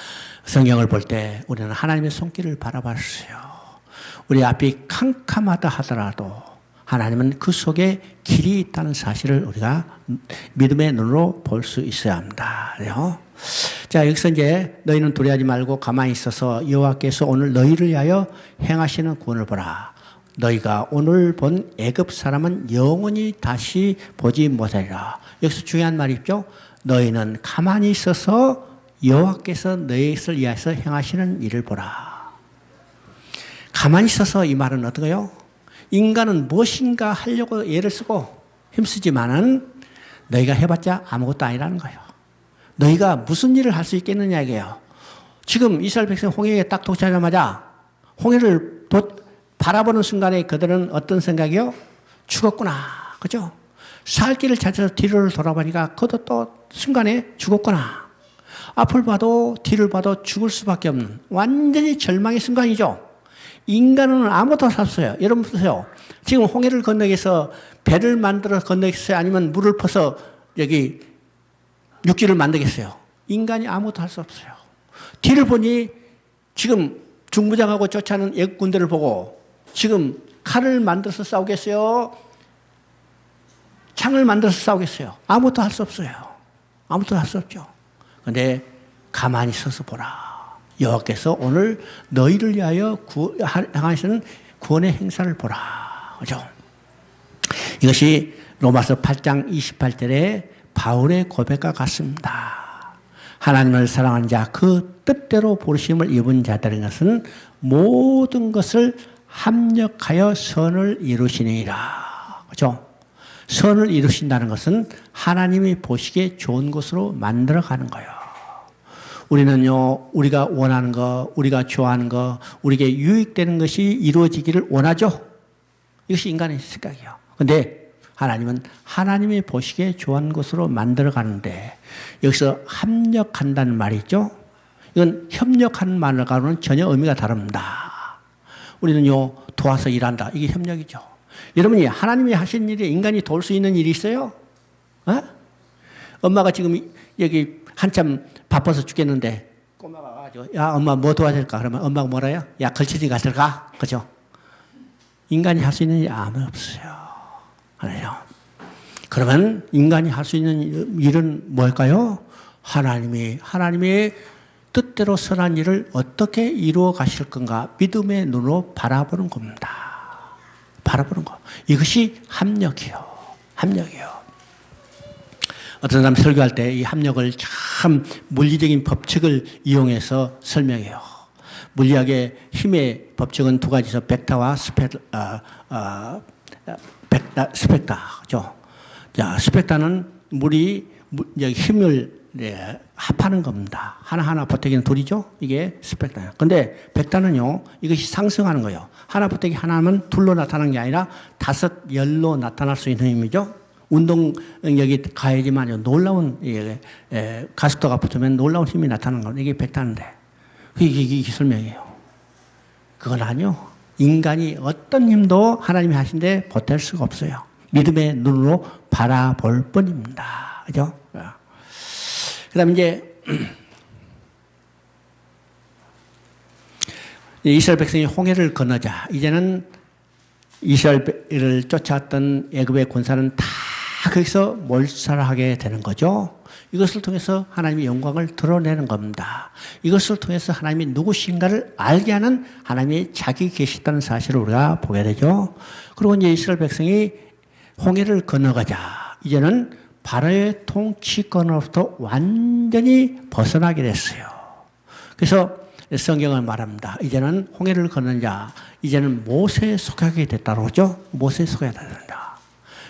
성경을 볼 때 우리는 하나님의 손길을 바라봤어요. 우리 앞이 캄캄하다 하더라도 하나님은 그 속에 길이 있다는 사실을 우리가 믿음의 눈으로 볼 수 있어야 합니다. 그래요? 자, 여기서 이제 너희는 두려워하지 말고 가만히 있어서 여호와께서 오늘 너희를 위하여 행하시는 구원을 보라. 너희가 오늘 본 애굽 사람은 영원히 다시 보지 못하리라. 여기서 중요한 말이 있죠. 너희는 가만히 있어서 여호와께서 너희를 위하여 행하시는 일을 보라. 가만히 있어서 이 말은 어떡해요? 인간은 무엇인가 하려고 애를 쓰고 힘쓰지만은 너희가 해봤자 아무것도 아니라는 거예요. 너희가 무슨 일을 할 수 있겠느냐 이게요. 지금 이스라엘 백성 홍해에 딱 도착하자마자 홍해를 바라보는 순간에 그들은 어떤 생각이요? 죽었구나. 그죠? 살 길을 찾아서 뒤를 돌아보니까 그것도 또 순간에 죽었구나. 앞을 봐도 뒤를 봐도 죽을 수밖에 없는 완전히 절망의 순간이죠. 인간은 아무것도 할 수 없어요. 여러분 보세요. 지금 홍해를 건너기 위해서 배를 만들어 건너겠어요? 아니면 물을 퍼서 여기 육지를 만들겠어요? 인간이 아무것도 할 수 없어요. 뒤를 보니 지금 중부장하고 쫓아오는 애국 군대를 보고 지금 칼을 만들어서 싸우겠어요? 창을 만들어서 싸우겠어요? 아무것도 할 수 없어요. 아무것도 할 수 없죠. 그런데 가만히 서서 보라. 여호와께서 오늘 너희를 위하여 행하시는 구원의 행사를 보라. 그죠? 이것이 로마서 8장 28절에 바울의 고백과 같습니다. 하나님을 사랑하는 자, 그 뜻대로 부르심을 입은 자들인 것은 모든 것을 합력하여 선을 이루시니라. 그렇죠? 선을 이루신다는 것은 하나님이 보시기에 좋은 것으로 만들어가는 거예요. 우리는요, 우리가 원하는 거, 우리가 좋아하는 거, 우리에게 유익되는 것이 이루어지기를 원하죠. 이것이 인간의 생각이에요. 그런데 하나님은 하나님이 보시기에 좋은 것으로 만들어가는데 여기서 합력한다는 말이 있죠. 이건 협력하는 말과는 전혀 의미가 다릅니다. 우리는요, 도와서 일한다. 이게 협력이죠. 여러분이 하나님이 하신 일에 인간이 도울 수 있는 일이 있어요? 어? 엄마가 지금 여기 한참 바빠서 죽겠는데 꼬마가 와가지고 야 엄마 뭐 도와줄까? 그러면 엄마가 뭐라요? 야 걸치지가 들어가. 그죠? 인간이 할 수 있는 일이 아무 없어요. 그래요. 그러면 인간이 할 수 있는 일은 뭘까요? 하나님의 뜻대로 선한 일을 어떻게 이루어 가실 건가 믿음의 눈으로 바라보는 겁니다. 바라보는 거. 이것이 합력이요. 합력이요. 어떤 사람 설교할 때 이 합력을 참 물리적인 법칙을 이용해서 설명해요. 물리학의 힘의 법칙은 두 가지죠. 벡터와 스펙타죠. 자, 스펙타는 물이 힘을 합하는 겁니다. 하나하나 보태기는 둘이죠. 이게 스펙타예요. 근데 벡터는요, 이것이 상승하는 거예요. 하나 보태기 하나면 둘로 나타나는 게 아니라 5, 10로 나타날 수 있는 힘이죠. 운동력이 가해지만 놀라운 가속도가 붙으면 놀라운 힘이 나타나는 겁니다. 이게 벡터인데 이게 설명이에요. 그건 아니요. 인간이 어떤 힘도 하나님이 하신데 보탤 수가 없어요. 믿음의 눈으로 바라볼 뿐입니다. 그죠? 그 다음에 이제 이스라엘 백성이 홍해를 건너자 이제는 이스라엘을 쫓아왔던 애굽의 군사는 다 거기서 몰살하게 되는 거죠. 이것을 통해서 하나님의 영광을 드러내는 겁니다. 이것을 통해서 하나님이 누구신가를 알게 하는 하나님이 자기 계시다는 사실을 우리가 보게 되죠. 그리고 이제 이스라엘 백성이 홍해를 건너가자 이제는 바로의 통치권으로부터 완전히 벗어나게 됐어요. 그래서 성경은 말합니다. 이제는 홍해를 건넌 자, 이제는 모세에 속하게 됐다고 그러죠. 모세에 속하게 된다.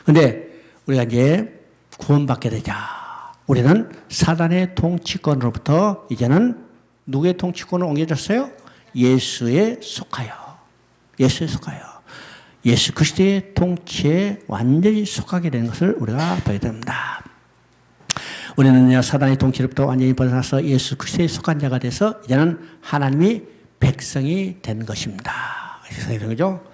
그런데 우리가 이제 구원받게 되자 우리는 사단의 통치권으로부터 이제는 누구의 통치권을 옮겨졌어요? 예수에 속하여. 예수에 속하여. 예수 그리스도의 통치에 완전히 속하게 되는 것을 우리가 보게 됩니다. 우리는 사단의 통치로부터 완전히 벗어나서 예수 그리스도에 속한 자가 돼서 이제는 하나님이 백성이 된 것입니다. 백성이 된 거죠.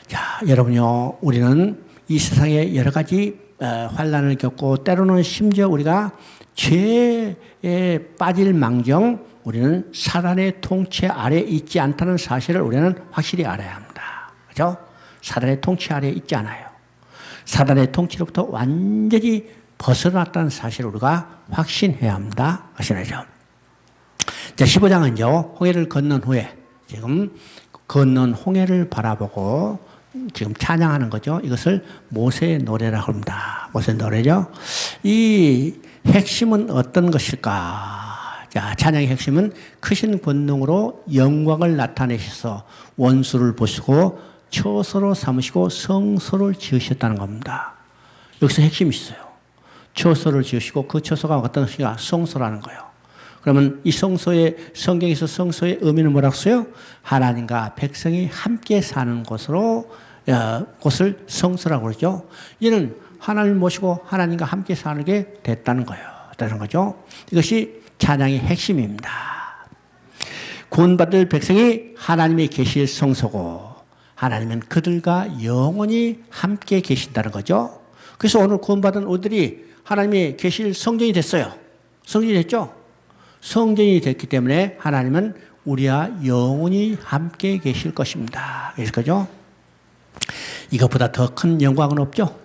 자, 여러분요, 우리는 이 세상에 여러 가지 환난을 겪고 때로는 심지어 우리가 죄에 빠질 망정 우리는 사단의 통치 아래 있지 않다는 사실을 우리는 확실히 알아야 합니다. 그렇죠? 사단의 통치 아래 있지 않아요. 사단의 통치로부터 완전히 벗어났다는 사실을 우리가 확신해야 합니다. 확신하죠. 자, 15장은요, 홍해를 건넌 후에 지금 건넌 홍해를 바라보고 지금 찬양하는 거죠. 이것을 모세의 노래라고 합니다. 모세의 노래죠. 이 핵심은 어떤 것일까? 자, 찬양의 핵심은 크신 권능으로 영광을 나타내셔서 원수를 보시고 처소로 삼으시고 성소를 지으셨다는 겁니다. 여기서 핵심이 있어요. 처소를 지으시고 그 처소가 어떤 것인가? 성소라는 거예요. 그러면 이 성소의 성경에서 성소의 의미는 뭐라고 써요? 하나님과 백성이 함께 사는 곳으로 곳을 성소라고 그러죠. 이는 하나님을 모시고 하나님과 함께 사는 게 됐다는 거예요. 됐다는 거죠. 이것이 찬양의 핵심입니다. 구원받을 백성이 하나님의 계실 성소고 하나님은 그들과 영원히 함께 계신다는 거죠. 그래서 오늘 구원받은 우리들이 하나님의 계실 성전이 됐어요. 성전이 됐죠. 성전이 됐기 때문에 하나님은 우리와 영원히 함께 계실 것입니다. 계실 거죠. 이것보다 더 큰 영광은 없죠.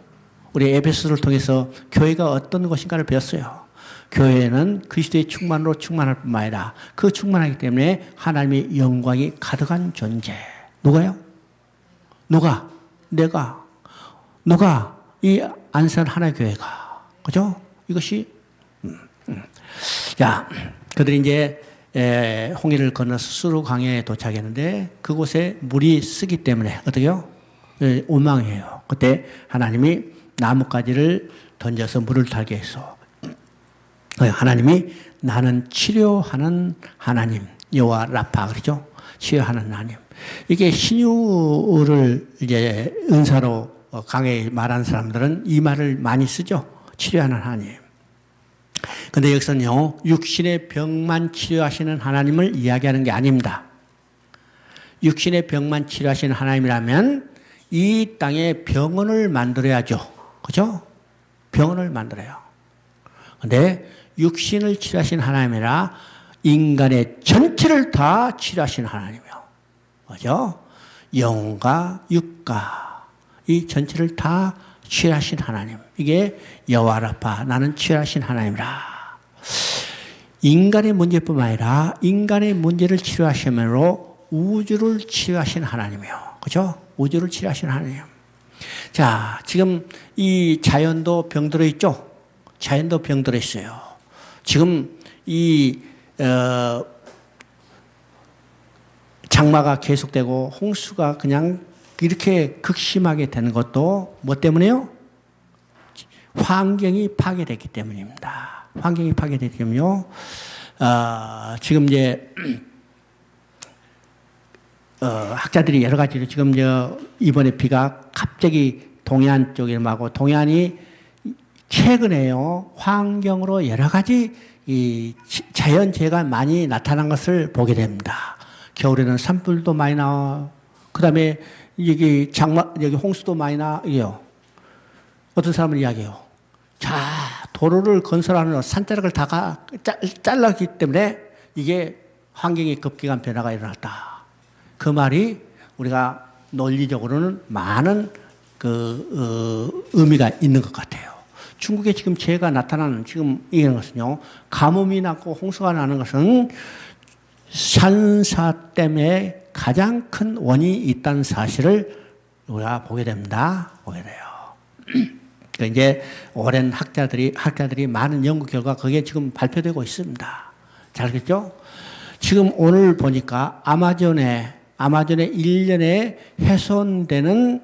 우리 에베소를 통해서 교회가 어떤 것인가를 배웠어요. 교회는 그리스도의 충만으로 충만할 뿐만 아니라 그 충만하기 때문에 하나님의 영광이 가득한 존재. 누가요? 누가? 내가. 누가? 이 안산 하나교회가. 그죠? 이것이, 자, 그들이 이제 홍해를 건너서 수루강에 도착했는데 그곳에 물이 쓰기 때문에 어떻게요? 원망해요. 그때 하나님이 나뭇가지를 던져서 물을 달게 했어. 하나님이 나는 치료하는 하나님, 여호와 라파 그러죠? 치료하는 하나님. 이게 신유를 이제 은사로 강하게 말하는 사람들은 이 말을 많이 쓰죠. 치료하는 하나님. 근데 여기서는요, 육신의 병만 치료하시는 하나님을 이야기하는 게 아닙니다. 육신의 병만 치료하시는 하나님이라면 이 땅에 병원을 만들어야죠. 그죠? 병원을 만들어요. 근데 육신을 치료하시는 하나님이라 인간의 전체를 다 치료하시는 하나님이요. 그죠? 영과 육과 이 전체를 다 치료하신 하나님. 이게 여호와 라파, 나는 치료하신 하나님이라. 인간의 문제뿐만 아니라 인간의 문제를 치료하시므로 우주를 치료하신 하나님이요. 그죠? 우주를 치료하신 하나님. 자, 지금 이 자연도 병들어 있죠? 자연도 병들어 있어요. 지금 이 장마가 계속되고 홍수가 그냥 이렇게 극심하게 되는 것도 뭐 때문에요? 환경이 파괴됐기 때문입니다. 환경이 파괴됐기 때문에요. 지금 이제 학자들이 여러 가지로 지금 이번에 비가 갑자기 동해안 쪽에 임하고 동해안이 최근에요 환경으로 여러 가지 이 자연재해가 많이 나타난 것을 보게 됩니다. 겨울에는 산불도 많이 나와. 그다음에 여기 여기 홍수도 많이 나요. 어떤 사람은 이야기해요. 자, 도로를 건설하는 산자락을 다 잘랐기 때문에 이게 환경의 급격한 변화가 일어났다. 그 말이 우리가 논리적으로는 많은 의미가 있는 것 같아요. 중국에 지금 재해가 나타나는 지금 이런 것은요, 가뭄이 났고 홍수가 나는 것은 산사 때문에 가장 큰 원인이 있다는 사실을 우리가 보게 됩니다. 보게 돼요. 이제 오랜 학자들이 많은 연구 결과 그게 지금 발표되고 있습니다. 잘 알겠죠? 지금 오늘 보니까 아마존에 1년에 훼손되는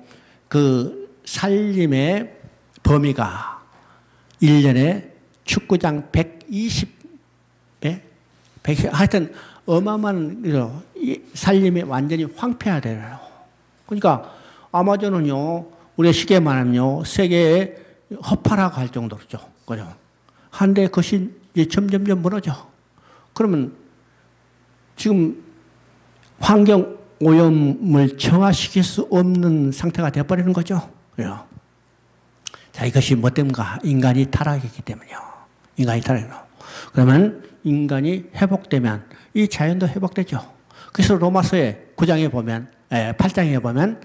그 산림의 범위가 1년에 축구장 120배? 하여튼 어마어마한 산림이 완전히 황폐화되어요. 그러니까 아마존은요, 우리가 쉽게 말하면요, 세계의 허파라고 할 정도로죠. 그죠? 한데 그것이 이제 점점점 무너져. 그러면 지금 환경 오염을 정화시킬 수 없는 상태가 되어버리는 거죠. 그죠? 자, 이것이 뭐 때문인가? 인간이 타락했기 때문이요. 인간이 타락해요. 그러면 인간이 회복되면 이 자연도 회복되죠. 그래서 로마서의 9장에 보면, 8장에 보면,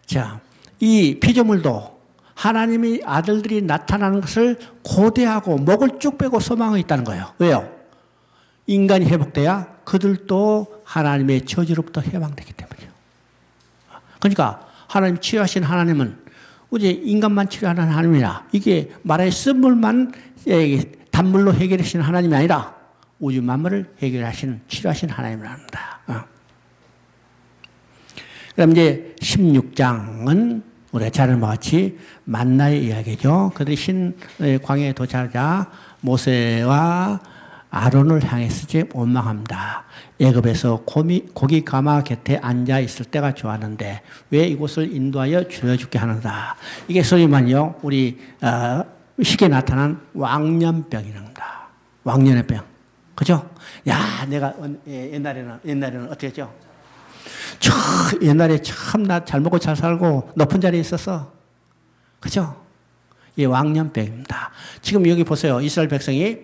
자, 이 피조물도 하나님의 아들들이 나타나는 것을 고대하고 목을 쭉 빼고 소망하고 있다는 거예요. 왜요? 인간이 회복돼야 그들도 하나님의 저주로부터 해방되기 때문이에요. 그러니까 하나님 치유하신 하나님은 우리 인간만 치료하는 하나님이라, 이게 말의 쓴물만 단물로 해결하시는 하나님이 아니라 우주 만물을 해결하시는 치료하시는 하나님이랍니다. 그럼 이제 16장은 우리가 잘 아는 바와 같이 만나의 이야기죠. 그들이 광야에 도착하자 모세와 아론을 향해서 원망합니다. 애굽에서 고기 가마 곁에 앉아 있을 때가 좋았는데 왜 이곳을 인도하여 죽게 하는가. 이게 소리만요, 우리 쉽게 나타난 왕년병이랍니다. 왕년의 병. 그죠? 야, 내가 옛날에는 어떻게 했죠? 옛날에 참 나 잘 먹고 잘 살고 높은 자리에 있었어. 그죠? 이 왕년병입니다. 지금 여기 보세요. 이스라엘 백성이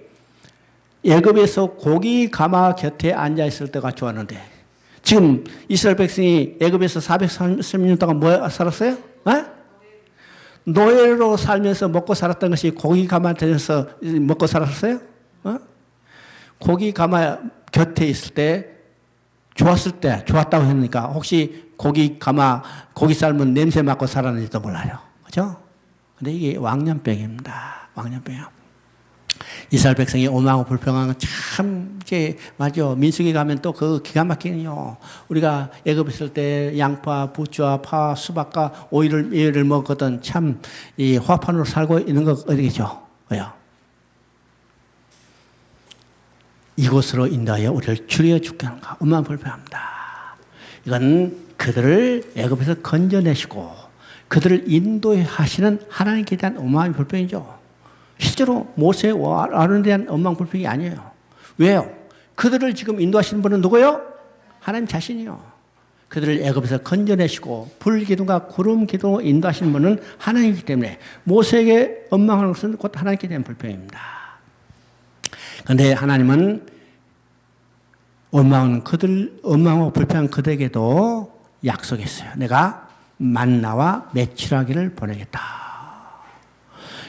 애굽에서 고기 가마 곁에 앉아 있을 때가 좋았는데 지금 이스라엘 백성이 애굽에서 430년 동안 뭐 살았어요? 노예로 살면서 먹고 살았던 것이 고기 가마 곁에서 먹고 살았어요? 고기 가마 곁에 있을 때 좋았을 때 좋았다고 했으니까 혹시 고기 삶은 냄새 맡고 살았는지도 몰라요. 그죠? 근데 이게 왕년병입니다. 왕년병이요. 이스라엘 백성이 오만하고 불평한 건 참, 이제, 맞아. 민수기 가면 또 그 기가 막히네요. 우리가 애굽에 있을 때 양파, 부추와 파, 수박과 오이를 먹었던 참, 이 화판으로 살고 있는 거 어디겠죠? 왜요? 이곳으로 인도하여 우리를 줄여 죽게 하는가. 오만 불평합니다. 이건 그들을 애굽에서 건져내시고 그들을 인도하시는 하나님께 대한 오만의 불평이죠. 실제로 모세와 아론에 대한 원망불평이 아니에요. 왜요? 그들을 지금 인도하시는 분은 누구예요? 하나님 자신이요. 그들을 애굽에서 건져내시고 불기둥과 구름기둥으로 인도하시는 분은 하나님이기 때문에 모세에게 원망하는 것은 곧 하나님께 대한 불평입니다. 그런데 하나님은 원망하고 불평한 그들에게도 약속했어요. 내가 만나와 메추라기를 보내겠다.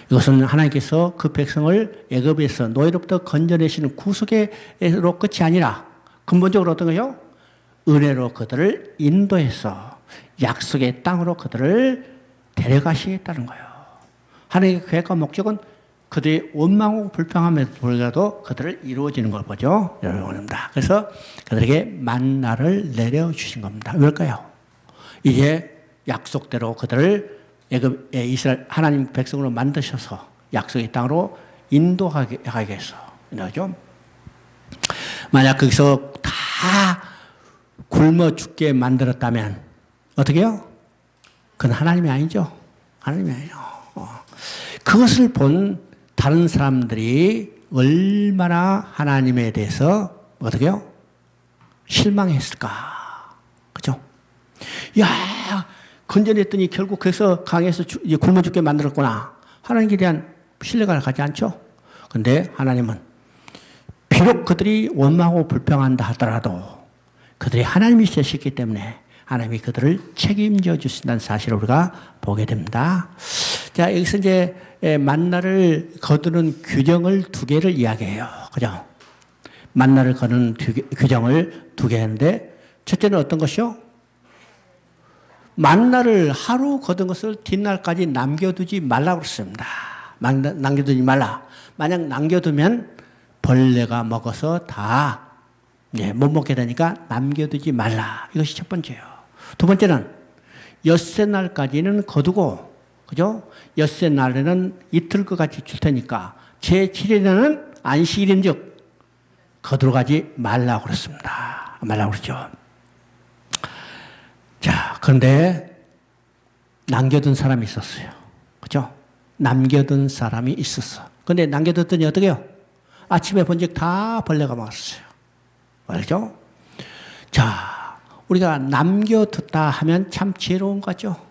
이것은 하나님께서 그 백성을 애굽에서 노예로부터 건져내시는 구속으로 끝이 아니라 근본적으로 어떤 거요? 은혜로 그들을 인도해서 약속의 땅으로 그들을 데려가시겠다는 거예요. 하나님의 계획과 목적은 그들이 원망하고 불평함에도 불구하고 그들을 이루어지는 걸 보죠. 여러분입니다. 그래서 그들에게 만나를 내려주신 겁니다. 왜일까요? 이제 약속대로 그들을 애굽의 이스라엘 하나님 백성으로 만드셔서 약속의 땅으로 인도하게 해서 이러죠. 만약 거기서 다 굶어 죽게 만들었다면 어떻게 해요? 그건 하나님이 아니죠. 하나님이 아니에요. 그것을 본 다른 사람들이 얼마나 하나님에 대해서 어떻게 해요? 실망했을까. 그죠? 야, 건져냈더니 결국 거기서 강에서 굶어 죽게 만들었구나. 하나님께 대한 신뢰가 가지 않죠? 그런데 하나님은 비록 그들이 원망하고 불평한다 하더라도 그들이 하나님이 되셨기 때문에 하나님이 그들을 책임져 주신다는 사실을 우리가 보게 됩니다. 자, 여기서 이제 만나를 거두는 규정을 두 개를 이야기해요. 그죠? 만나를 거두는 규정을 두 개 하는데 첫째는 어떤 것이요? 만나를 하루 거둔 것을 뒷날까지 남겨두지 말라고 그랬습니다. 남겨두지 말라. 만약 남겨두면 벌레가 먹어서 다 못 먹게 되니까 남겨두지 말라. 이것이 첫 번째예요. 두 번째는 엿새 날까지는 거두고, 그죠? 엿새 날에는 이틀 것 같이 줄 테니까 제7일에는 안식일인즉 거두러 가지 말라고 그랬습니다. 말라고 그랬죠. 자, 그런데 남겨둔 사람이 있었어요. 그죠? 남겨둔 사람이 있었어. 그런데 남겨뒀더니 어떻게 해요? 아침에 본즉 다 벌레가 먹었어요. 알죠? 자, 우리가 남겨뒀다 하면 참 지혜로운 것 같죠?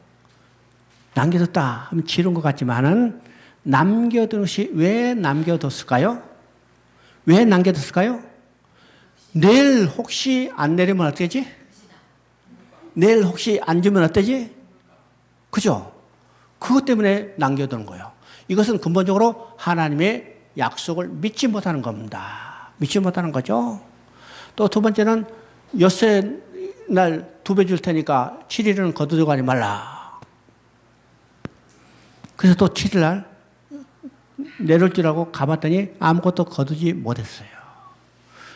남겨뒀다 하면 지혜로운 것 같지만은 남겨둔 것이 왜 남겨뒀을까요? 왜 남겨뒀을까요? 내일 혹시 안 내리면 어떻게지? 내일 혹시 안 주면 어떠지? 그죠? 그것 때문에 남겨두는 거예요. 이것은 근본적으로 하나님의 약속을 믿지 못하는 겁니다. 믿지 못하는 거죠. 또 두 번째는 엿새 날 2배 줄 테니까 7일은 거두고 가지 말라. 그래서 또 7일 날 내려올 줄 알고 가봤더니 아무것도 거두지 못했어요.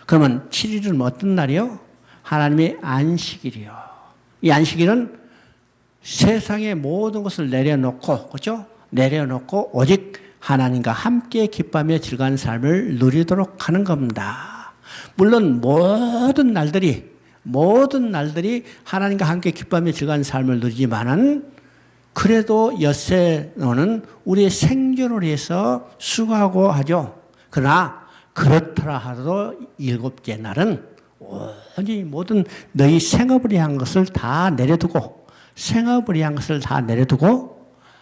그러면 7일은 어떤 날이요? 하나님의 안식일이요. 이 안식일은 세상의 모든 것을 내려놓고, 그렇죠? 내려놓고 오직 하나님과 함께 기뻐하며 즐거운 삶을 누리도록 하는 겁니다. 물론 모든 날들이 하나님과 함께 기뻐하며 즐거운 삶을 누리지만은 그래도 엿새는 우리의 생존을 위해서 수고하고 하죠. 그러나 그렇더라 하더라도 7째 날은 온전히 모든 너희 생업을 위한 것을 다 내려두고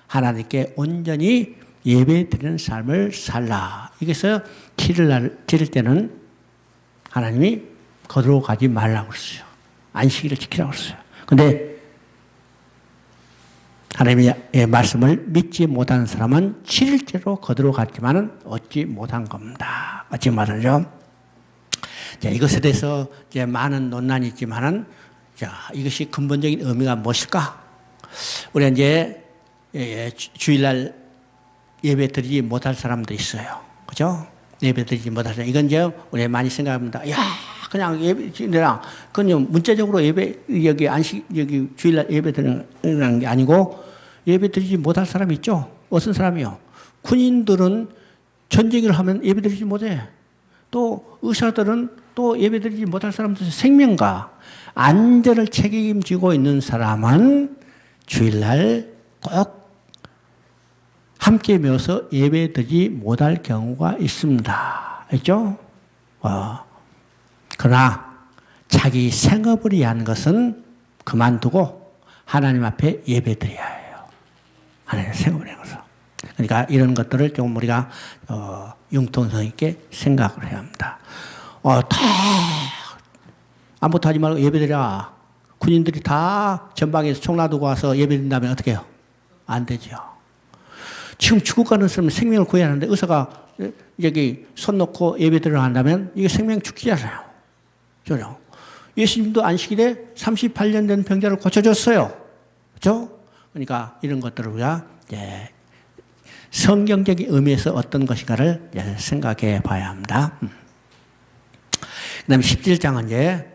하나님께 온전히 예배 드리는 삶을 살라. 여기서 7일 때는 하나님이 거두러 가지 말라고 그랬어요. 안식일을 지키라고 그랬어요. 그런데 하나님의 말씀을 믿지 못하는 사람은 7일째로 거두러 갔지만은 얻지 못한 겁니다. 얻지 못하죠. 자, 이것에 대해서 이제 많은 논란이 있지만은, 자, 이것이 근본적인 의미가 무엇일까? 우리가 이제 주일날 예배 드리지 못할 사람도 있어요. 그죠? 예배 드리지 못할 사람. 이건 이제 우리 많이 생각합니다. 야, 그냥 예배랑, 그냥 문자적으로 예배, 여기 여기 주일날 예배 드리는 게 아니고 예배 드리지 못할 사람이 있죠? 어떤 사람이요? 군인들은 전쟁을 하면 예배 드리지 못해. 또 의사들은 또 예배 드리지 못할 사람들, 생명과 안전을 책임지고 있는 사람은 주일날 꼭 함께 모여서 예배 드리지 못할 경우가 있습니다. 알죠? 그러나 자기 생업을 위한 것은 그만두고 하나님 앞에 예배 드려야 해요. 하나님 생업을 위해서. 그러니까 이런 것들을 좀 우리가 융통성 있게 생각을 해야 합니다. 다 아무것도 하지 말고 예배드려. 군인들이 다 전방에서 총 놔두고 와서 예배드린다면 어떻게 해요? 안 되죠. 지금 죽어가는 사람은 생명을 구해야 하는데 의사가 여기 손 놓고 예배드려 한다면 이게 생명 죽기잖아요. 그죠? 예수님도 안식일에 38년 된 병자를 고쳐줬어요. 그죠? 그러니까 이런 것들을 우리가 성경적인 의미에서 어떤 것인가를 생각해 봐야 합니다. 그 다음에 17장은 이제,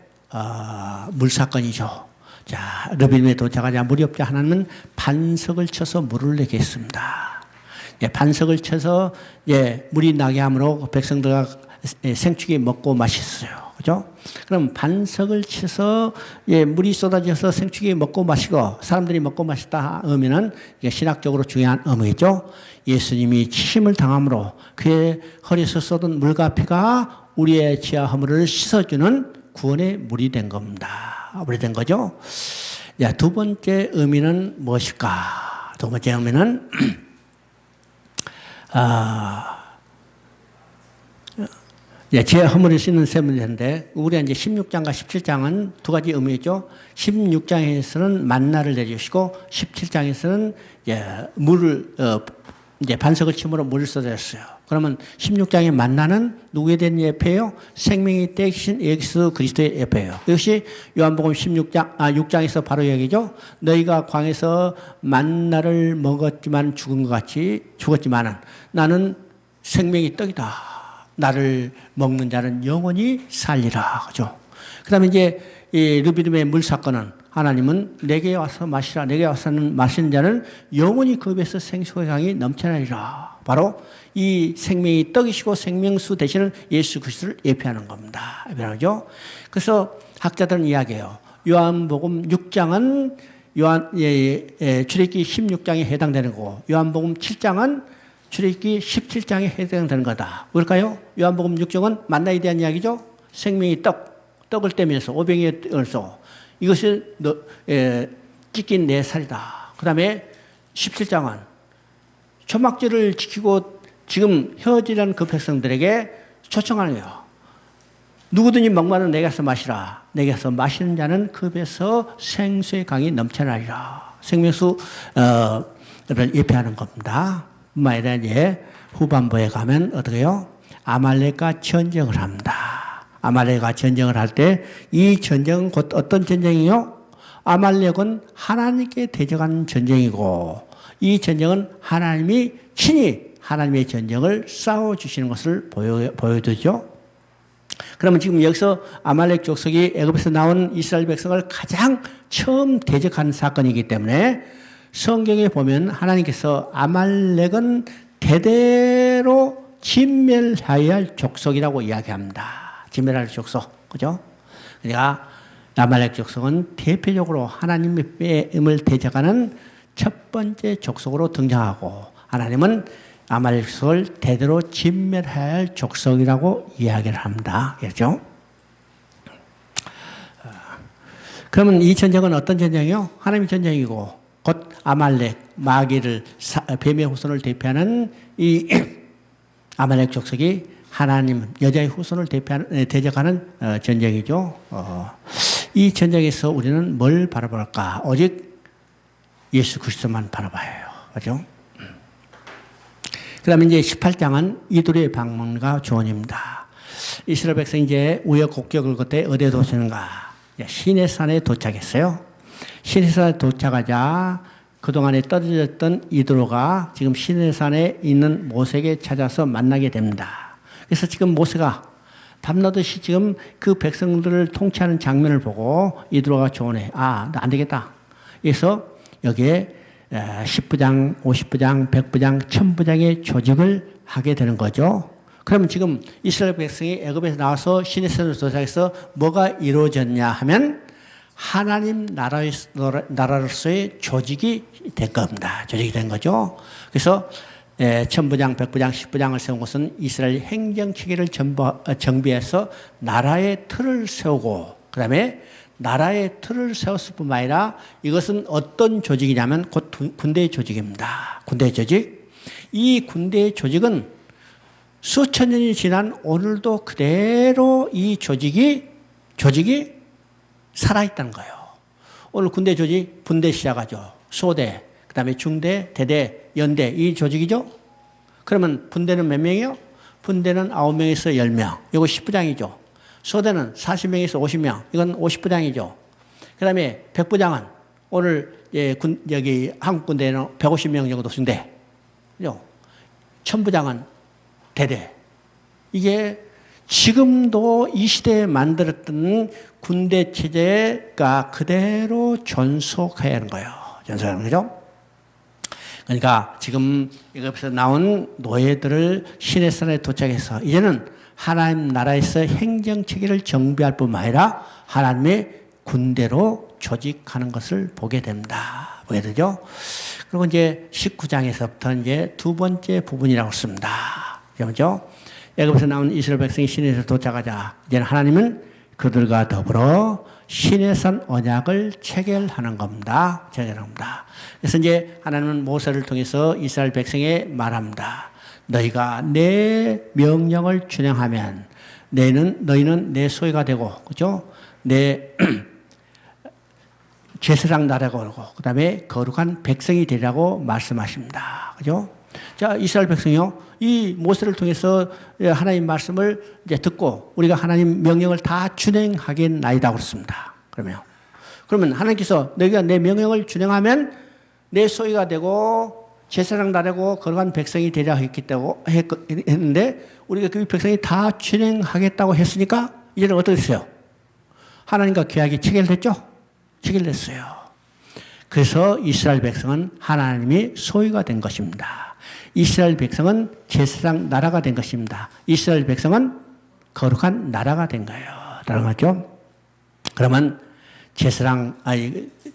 물사건이죠. 자, 르비딤에 도착하자 물이 없자 하나님은 반석을 쳐서 물을 내게 했습니다. 반석을 쳐서 물이 나게 함으로 백성들과 생축이 먹고 마셨어요. 그죠? 그럼 반석을 쳐서 물이 쏟아져서 생축이 먹고 마시고 사람들이 먹고 마셨다 하면은 이게 신학적으로 중요한 의미죠. 예수님이 치심을 당함으로 그의 허리에서 쏟은 물과 피가 우리의 지하 허물을 씻어주는 구원의 물이 된 겁니다. 물이 된 거죠. 두 번째 의미는 무엇일까? 두 번째 의미는 지하 허물을 씻는 셈인데 우리가 이제 16장과 17장은 두 가지 의미죠. 16장에서는 만나를 내주시고 17장에서는 물을 이제 반석을 침으로 물을 쏟았어요. 그러면 16장의 만나는 누구에 대한 예표예요? 생명이 되신 예수 그리스도의 예표예요. 이것이 요한복음 6장에서 바로 얘기죠. 너희가 광에서 만나를 먹었지만 죽은 것 같이 죽었지만은 나는 생명의 떡이다. 나를 먹는 자는 영원히 살리라. 그죠? 그 다음에 이제 이 르비딤의 물 사건은 하나님은 내게 와서 마시라. 내게 와서 마시는 자는 영원히 그 입에서 생수의 강이 넘쳐나리라. 바로 이 생명이 떡이시고 생명수 되시는 예수 그리스도를 예표하는 겁니다. 예표하죠. 그래서 학자들은 이야기해요. 요한복음 6장은 출애굽기 16장에 해당되는 거고 요한복음 7장은 출애굽기 17장에 해당되는 거다. 왜일까요? 요한복음 6장은 만나에 대한 이야기죠. 생명이 떡을 떼면서 오병이의 떡을 쏘고 이것이 찢긴 내 살이다. 그 다음에 17장은 초막절을 지키고 지금 헤어지려는 그 백성들에게 초청하는 거예요. 누구든지 목마른 내게 와서 마시라. 내게 와서 마시는 자는 그 배에서 생수의 강이 넘쳐나리라. 생명수를 예표하는 겁니다. 뿐만 아니라 이제 후반부에 가면 어떻게 해요? 아말렉과 전쟁을 합니다. 아말렉과 전쟁을 할 때 이 전쟁은 곧 어떤 전쟁이요? 아말렉은 하나님께 대적하는 전쟁이고 이 전쟁은 하나님이 친히 하나님의 전쟁을 싸워주시는 것을 보여주죠. 그러면 지금 여기서 아말렉 족속이 애굽에서 나온 이스라엘 백성을 가장 처음 대적한 사건이기 때문에 성경에 보면 하나님께서 아말렉은 대대로 진멸해야 할 족속이라고 이야기합니다. 진멸할 족속. 그죠? 그러니까 아말렉 족속은 대표적으로 하나님의 임을 대적하는 첫 번째 족속으로 등장하고 하나님은 아말렉 족속을 대대로 진멸해야 할 족속이라고 이야기를 합니다. 그렇죠? 그러면 이 전쟁은 어떤 전쟁이요? 하나님의 전쟁이고 곧 아말렉, 마귀를 뱀의 후손을 대표하는 이 아말렉 족속이 하나님, 여자의 후손을 대적하는 전쟁이죠. 이 전쟁에서 우리는 뭘 바라볼까? 오직 예수 그리스도만 바라봐야 해요. 그죠? 그 다음에 이제 18장은 이들의 방문과 조언입니다. 이스라엘 백성이 이제 우여곡절을 끝에 어디에 도착하는가? 시내산에 도착했어요. 시내산에 도착하자 그동안에 떨어졌던 이드로가 지금 시내산에 있는 모세에게 찾아서 만나게 됩니다. 그래서 지금 모세가 밤낮없이 지금 그 백성들을 통치하는 장면을 보고 이드로가 조언해. 아, 나 안 되겠다. 그래서 여기에 10부장, 50부장, 100부장, 1000부장의 조직을 하게 되는 거죠. 그러면 지금 이스라엘 백성이 애굽에서 나와서 시내산으로 도착해서 뭐가 이루어졌냐 하면 하나님 나라로서의 조직이 된 겁니다. 조직이 된 거죠. 그래서 1000부장, 100부장, 10부장을 세운 것은 이스라엘 행정체계를 정비해서 나라의 틀을 세우고 그 다음에 나라의 틀을 세웠을 뿐만 아니라 이것은 어떤 조직이냐면 곧 군대의 조직입니다. 군대의 조직. 이 군대의 조직은 수천 년이 지난 오늘도 그대로 이 조직이 살아있다는 거예요. 오늘 군대 조직 분대 시작하죠. 소대, 그 다음에 중대, 대대, 연대 이 조직이죠. 그러면 분대는 몇 명이요? 분대는 9명에서 10명. 이거 10부장이죠. 소대는 40명에서 50명. 이건 50부장이죠. 그 다음에 100부장은 오늘 여기 한국 군대는 150명 정도 순대. 그죠? 1000부장은 대대. 이게 지금도 이 시대에 만들었던 군대 체제가 그대로 존속해야 하는 거예요. 존속하는 거죠. 그러니까 지금 여기서 나온 노예들을 시내산에 도착해서 이제는 하나님 나라에서 행정체계를 정비할 뿐만 아니라 하나님의 군대로 조직하는 것을 보게 됩니다. 보게 되죠. 그리고 이제 19장에서부터 이제 두 번째 부분이라고 씁니다. 그렇죠? 애굽에서 나온 이스라엘 백성이 시내에서 도착하자 이제는 하나님은 그들과 더불어 시내산 언약을 체결하는 겁니다. 체결하는 겁니다. 그래서 이제 하나님은 모세를 통해서 이스라엘 백성에 말합니다. 너희가 내 명령을 준행하면 너희는 내 소유가 되고, 그죠? 내 제사장 나라가 오고, 그 다음에 거룩한 백성이 되리라고 말씀하십니다. 그죠? 자, 이스라엘 백성이요. 이 모세를 통해서 하나님 말씀을 이제 듣고 우리가 하나님 명령을 다 준행하겠나이다 그렇습니다. 그러면 하나님께서 너희가 내 명령을 준행하면 내 소유가 되고 제사장 나라고 거룩한 백성이 되리라 했는데 우리가 그 백성이 다 준행하겠다고 했으니까 이제는 어떻게 됐어요? 하나님과 계약이 체결됐죠? 체결됐어요. 그래서 이스라엘 백성은 하나님이 소유가 된 것입니다. 이스라엘 백성은 제사장 나라가 된 것입니다. 이스라엘 백성은 거룩한 나라가 된 거예요. 다른 거죠? 그러면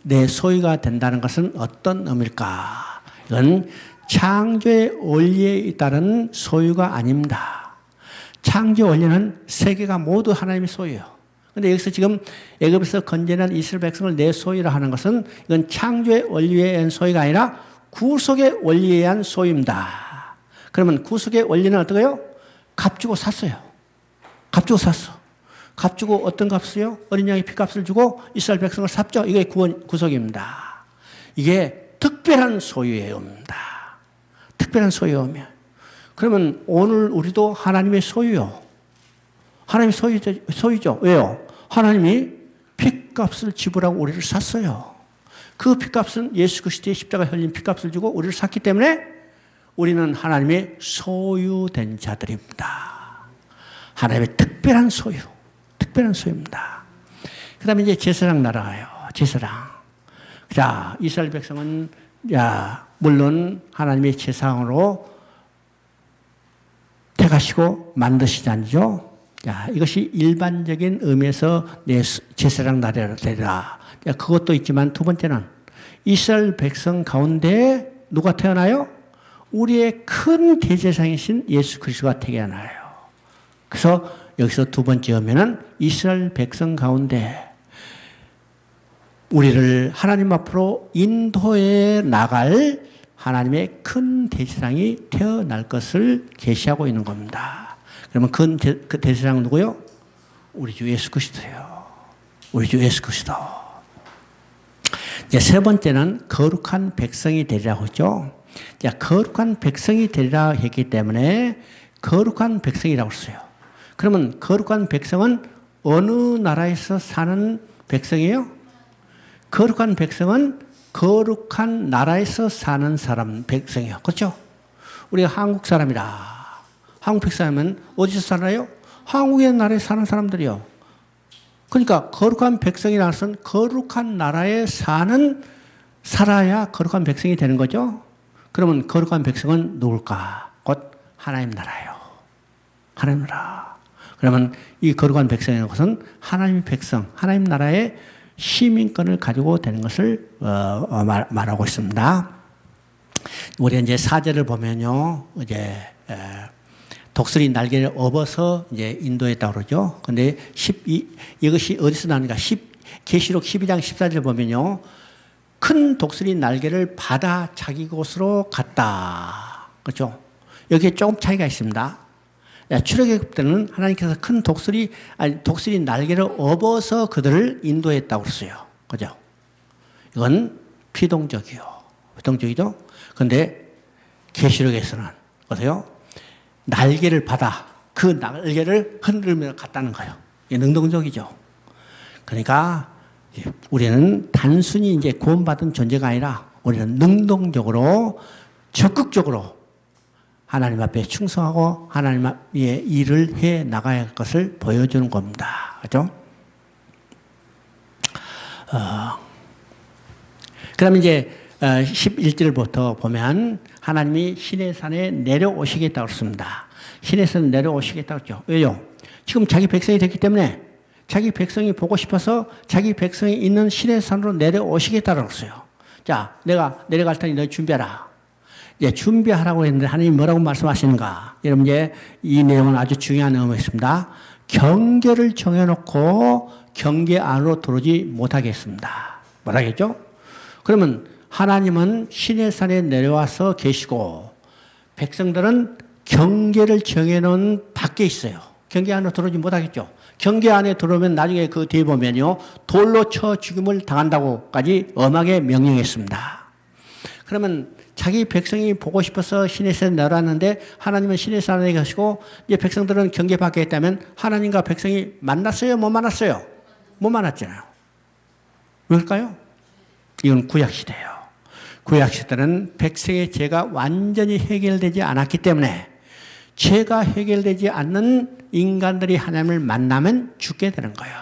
내 소유가 된다는 것은 어떤 의미일까? 이건 창조의 원리에 따른 소유가 아닙니다. 창조 원리는 세계가 모두 하나님의 소유예요. 그런데 여기서 지금 애굽에서 건져낸 이스라엘 백성을 내 소유라 하는 것은 이건 창조의 원리에 의한 소유가 아니라 구속의 원리에 의한 소유입니다. 그러면 구속의 원리는 어떠게요? 값 주고 샀어요. 값 주고 샀어. 값 주고 어떤 값을요? 어린 양의 피값을 주고 이스라엘 백성을 샀죠. 이게 구속입니다. 이게 특별한 소유의 의미입니다. 특별한 소유의 의미. 그러면 오늘 우리도 하나님의 소유요. 하나님의 소유죠. 왜요? 하나님이 피값을 지불하고 우리를 샀어요. 그 피값은 예수 그리스도의 십자가 흘린 피값을 주고 우리를 샀기 때문에 우리는 하나님의 소유된 자들입니다. 하나님의 특별한 소유. 특별한 소유입니다. 그 다음에 이제 제사장 나라예요. 제사장. 자, 이스라엘 백성은, 물론 하나님의 제사장으로 택하시고 만드시잖죠. 이것이 일반적인 의미에서 내 제사장 나라가 되리라. 그것도 있지만 두 번째는 이스라엘 백성 가운데 누가 태어나요? 우리의 큰 대제사장이신 예수 그리스도가 태어나요. 그래서 여기서 두 번째 의미는 이스라엘 백성 가운데 우리를 하나님 앞으로 인도해 나갈 하나님의 큰 대제사장이 태어날 것을 계시하고 있는 겁니다. 그러면 그 대제사장 누구요? 우리 주 예수 그리스도예요. 우리 주 예수 그리스도. 이제 세 번째는 거룩한 백성이 되리라고 했죠. 거룩한 백성이 되리라 했기 때문에 거룩한 백성이라고 했어요. 그러면 거룩한 백성은 어느 나라에서 사는 백성이에요? 거룩한 백성은 거룩한 나라에서 사는 사람, 백성이요. 그렇죠? 우리가 한국 사람이라. 한국 백성이면 어디서 살아요? 한국의 나라에 사는 사람들이요. 그러니까 거룩한 백성이라는 것은 거룩한 나라에 살아야 거룩한 백성이 되는 거죠. 그러면 거룩한 백성은 누굴까? 곧 하나님 나라예요. 하나님 나라. 그러면 이 거룩한 백성이라는 것은 하나님의 백성, 하나님 나라의 시민권을 가지고 되는 것을 말하고 있습니다. 우리 이제 4절을 보면요, 이제 독수리 날개를 업어서 이제 인도했다고 그러죠. 근데 이것이 어디서 나오는가? 계시록 12장 14절 보면요, 큰 독수리 날개를 받아 자기 곳으로 갔다. 그렇죠? 여기에 조금 차이가 있습니다. 출애굽 때는 하나님께서 큰 독수리 날개를 업어서 그들을 인도했다고 그랬어요. 그죠? 이건 피동적이요. 피동적이죠? 그런데 계시록에서는 보세요. 날개를 받아 그 날개를 흔들며 갔다는 거예요. 이게 능동적이죠. 그러니까 우리는 단순히 이제 구원받은 존재가 아니라 우리는 능동적으로 적극적으로 하나님 앞에 충성하고 하나님의 일을 해 나가야 할 것을 보여주는 겁니다. 그렇죠? 그럼 이제 11절부터 보면 하나님이 시내산에 내려오시겠다고 그랬습니다. 시내산 내려오시겠다고 했죠. 왜요? 지금 자기 백성이 됐기 때문에 자기 백성이 보고 싶어서 자기 백성이 있는 시내산으로 내려오시겠다고 그랬어요. 자, 내가 내려갈 테니 너 준비하라. 이제 준비하라고 했는데 하나님이 뭐라고 말씀하시는가? 여러분 이제 이 내용은 아주 중요한 내용이었습니다. 경계를 정해놓고 경계 안으로 들어오지 못하겠습니다. 못하겠죠? 그러면 하나님은 시내산에 내려와서 계시고 백성들은 경계를 정해놓은 밖에 있어요. 경계 안으로 들어오지 못하겠죠. 경계 안에 들어오면 나중에 그 뒤에 보면요, 돌로 쳐 죽임을 당한다고까지 엄하게 명령했습니다. 그러면 자기 백성이 보고 싶어서 시내산에 내려왔는데 하나님은 시내산에 계시고 이제 백성들은 경계 밖에 있다면 하나님과 백성이 만났어요? 못 만났어요? 못 만났잖아요. 왜일까요? 이건 구약시대예요. 구약시대는 백성의 죄가 완전히 해결되지 않았기 때문에 죄가 해결되지 않는 인간들이 하나님을 만나면 죽게 되는 거예요.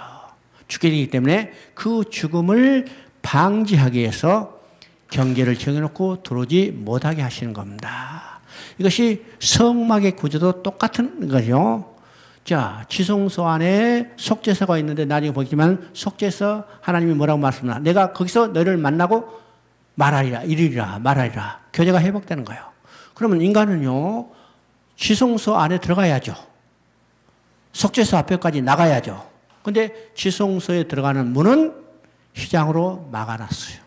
죽게 되기 때문에 그 죽음을 방지하기 위해서 경계를 정해놓고 들어오지 못하게 하시는 겁니다. 이것이 성막의 구조도 똑같은 거죠. 자, 지성소 안에 속죄소가 있는데 나중에 보겠지만 속죄소 하나님이 뭐라고 말씀하나? 내가 거기서 너를 만나고 말하리라, 이르리라, 말하리라. 교제가 회복되는 거예요. 그러면 인간은요, 지성소 안에 들어가야죠. 속죄소 앞에까지 나가야죠. 근데 지성소에 들어가는 문은 휘장으로 막아놨어요.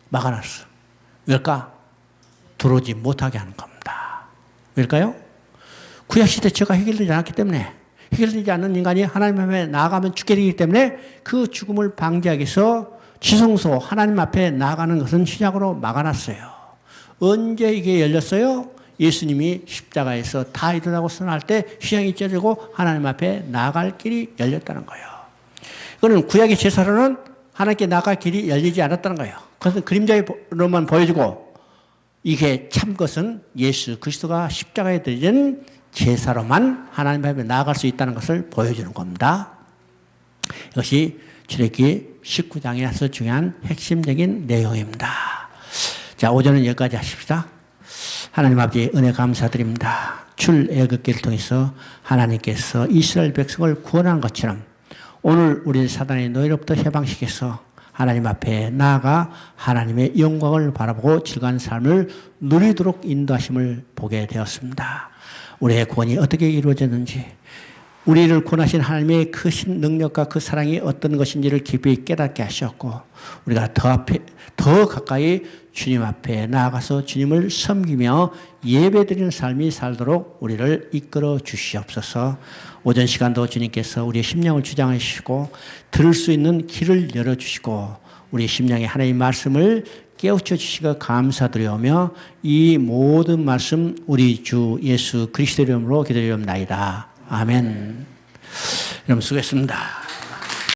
막아놨어. 왜일까? 들어오지 못하게 하는 겁니다. 왜일까요? 구약시대 죄가 해결되지 않았기 때문에, 해결되지 않는 인간이 하나님 앞에 나아가면 죽게 되기 때문에 그 죽음을 방지하기 위해서 지성소 하나님 앞에 나아가는 것은 휘장으로 막아놨어요. 언제 이게 열렸어요? 예수님이 십자가에서 다 이루라고 선언할 때 휘장이 찢어지고 하나님 앞에 나아갈 길이 열렸다는 거예요. 이거는 구약의 제사로는 하나님께 나아갈 길이 열리지 않았다는 거예요. 그것은 그림자로만 보여주고 이게 참 것은 예수 그리스도가 십자가에 들린 제사로만 하나님 앞에 나아갈 수 있다는 것을 보여주는 겁니다. 이것이 출애굽기 19장에서 중요한 핵심적인 내용입니다. 자, 오전은 여기까지 하십시다. 하나님 아버지 은혜 감사드립니다. 출애굽기를 통해서 하나님께서 이스라엘 백성을 구원한 것처럼 오늘 우리 사단의 노예로부터 해방시켜서 하나님 앞에 나아가 하나님의 영광을 바라보고 즐거운 삶을 누리도록 인도하심을 보게 되었습니다. 우리의 구원이 어떻게 이루어졌는지, 우리를 구원하신 하나님의 크신 능력과 그 사랑이 어떤 것인지를 깊이 깨닫게 하셨고, 우리가 더 가까이 주님 앞에 나아가서 주님을 섬기며 예배드리는 삶이 살도록 우리를 이끌어 주시옵소서. 오전 시간도 주님께서 우리의 심령을 주장해 주시고 들을 수 있는 길을 열어주시고 우리 심령에 하나님의 말씀을 깨우쳐 주시고 감사드리오며 이 모든 말씀 우리 주 예수 그리스도 이름으로 기도드리옵나이다. 아멘. 여러분 수고했습니다.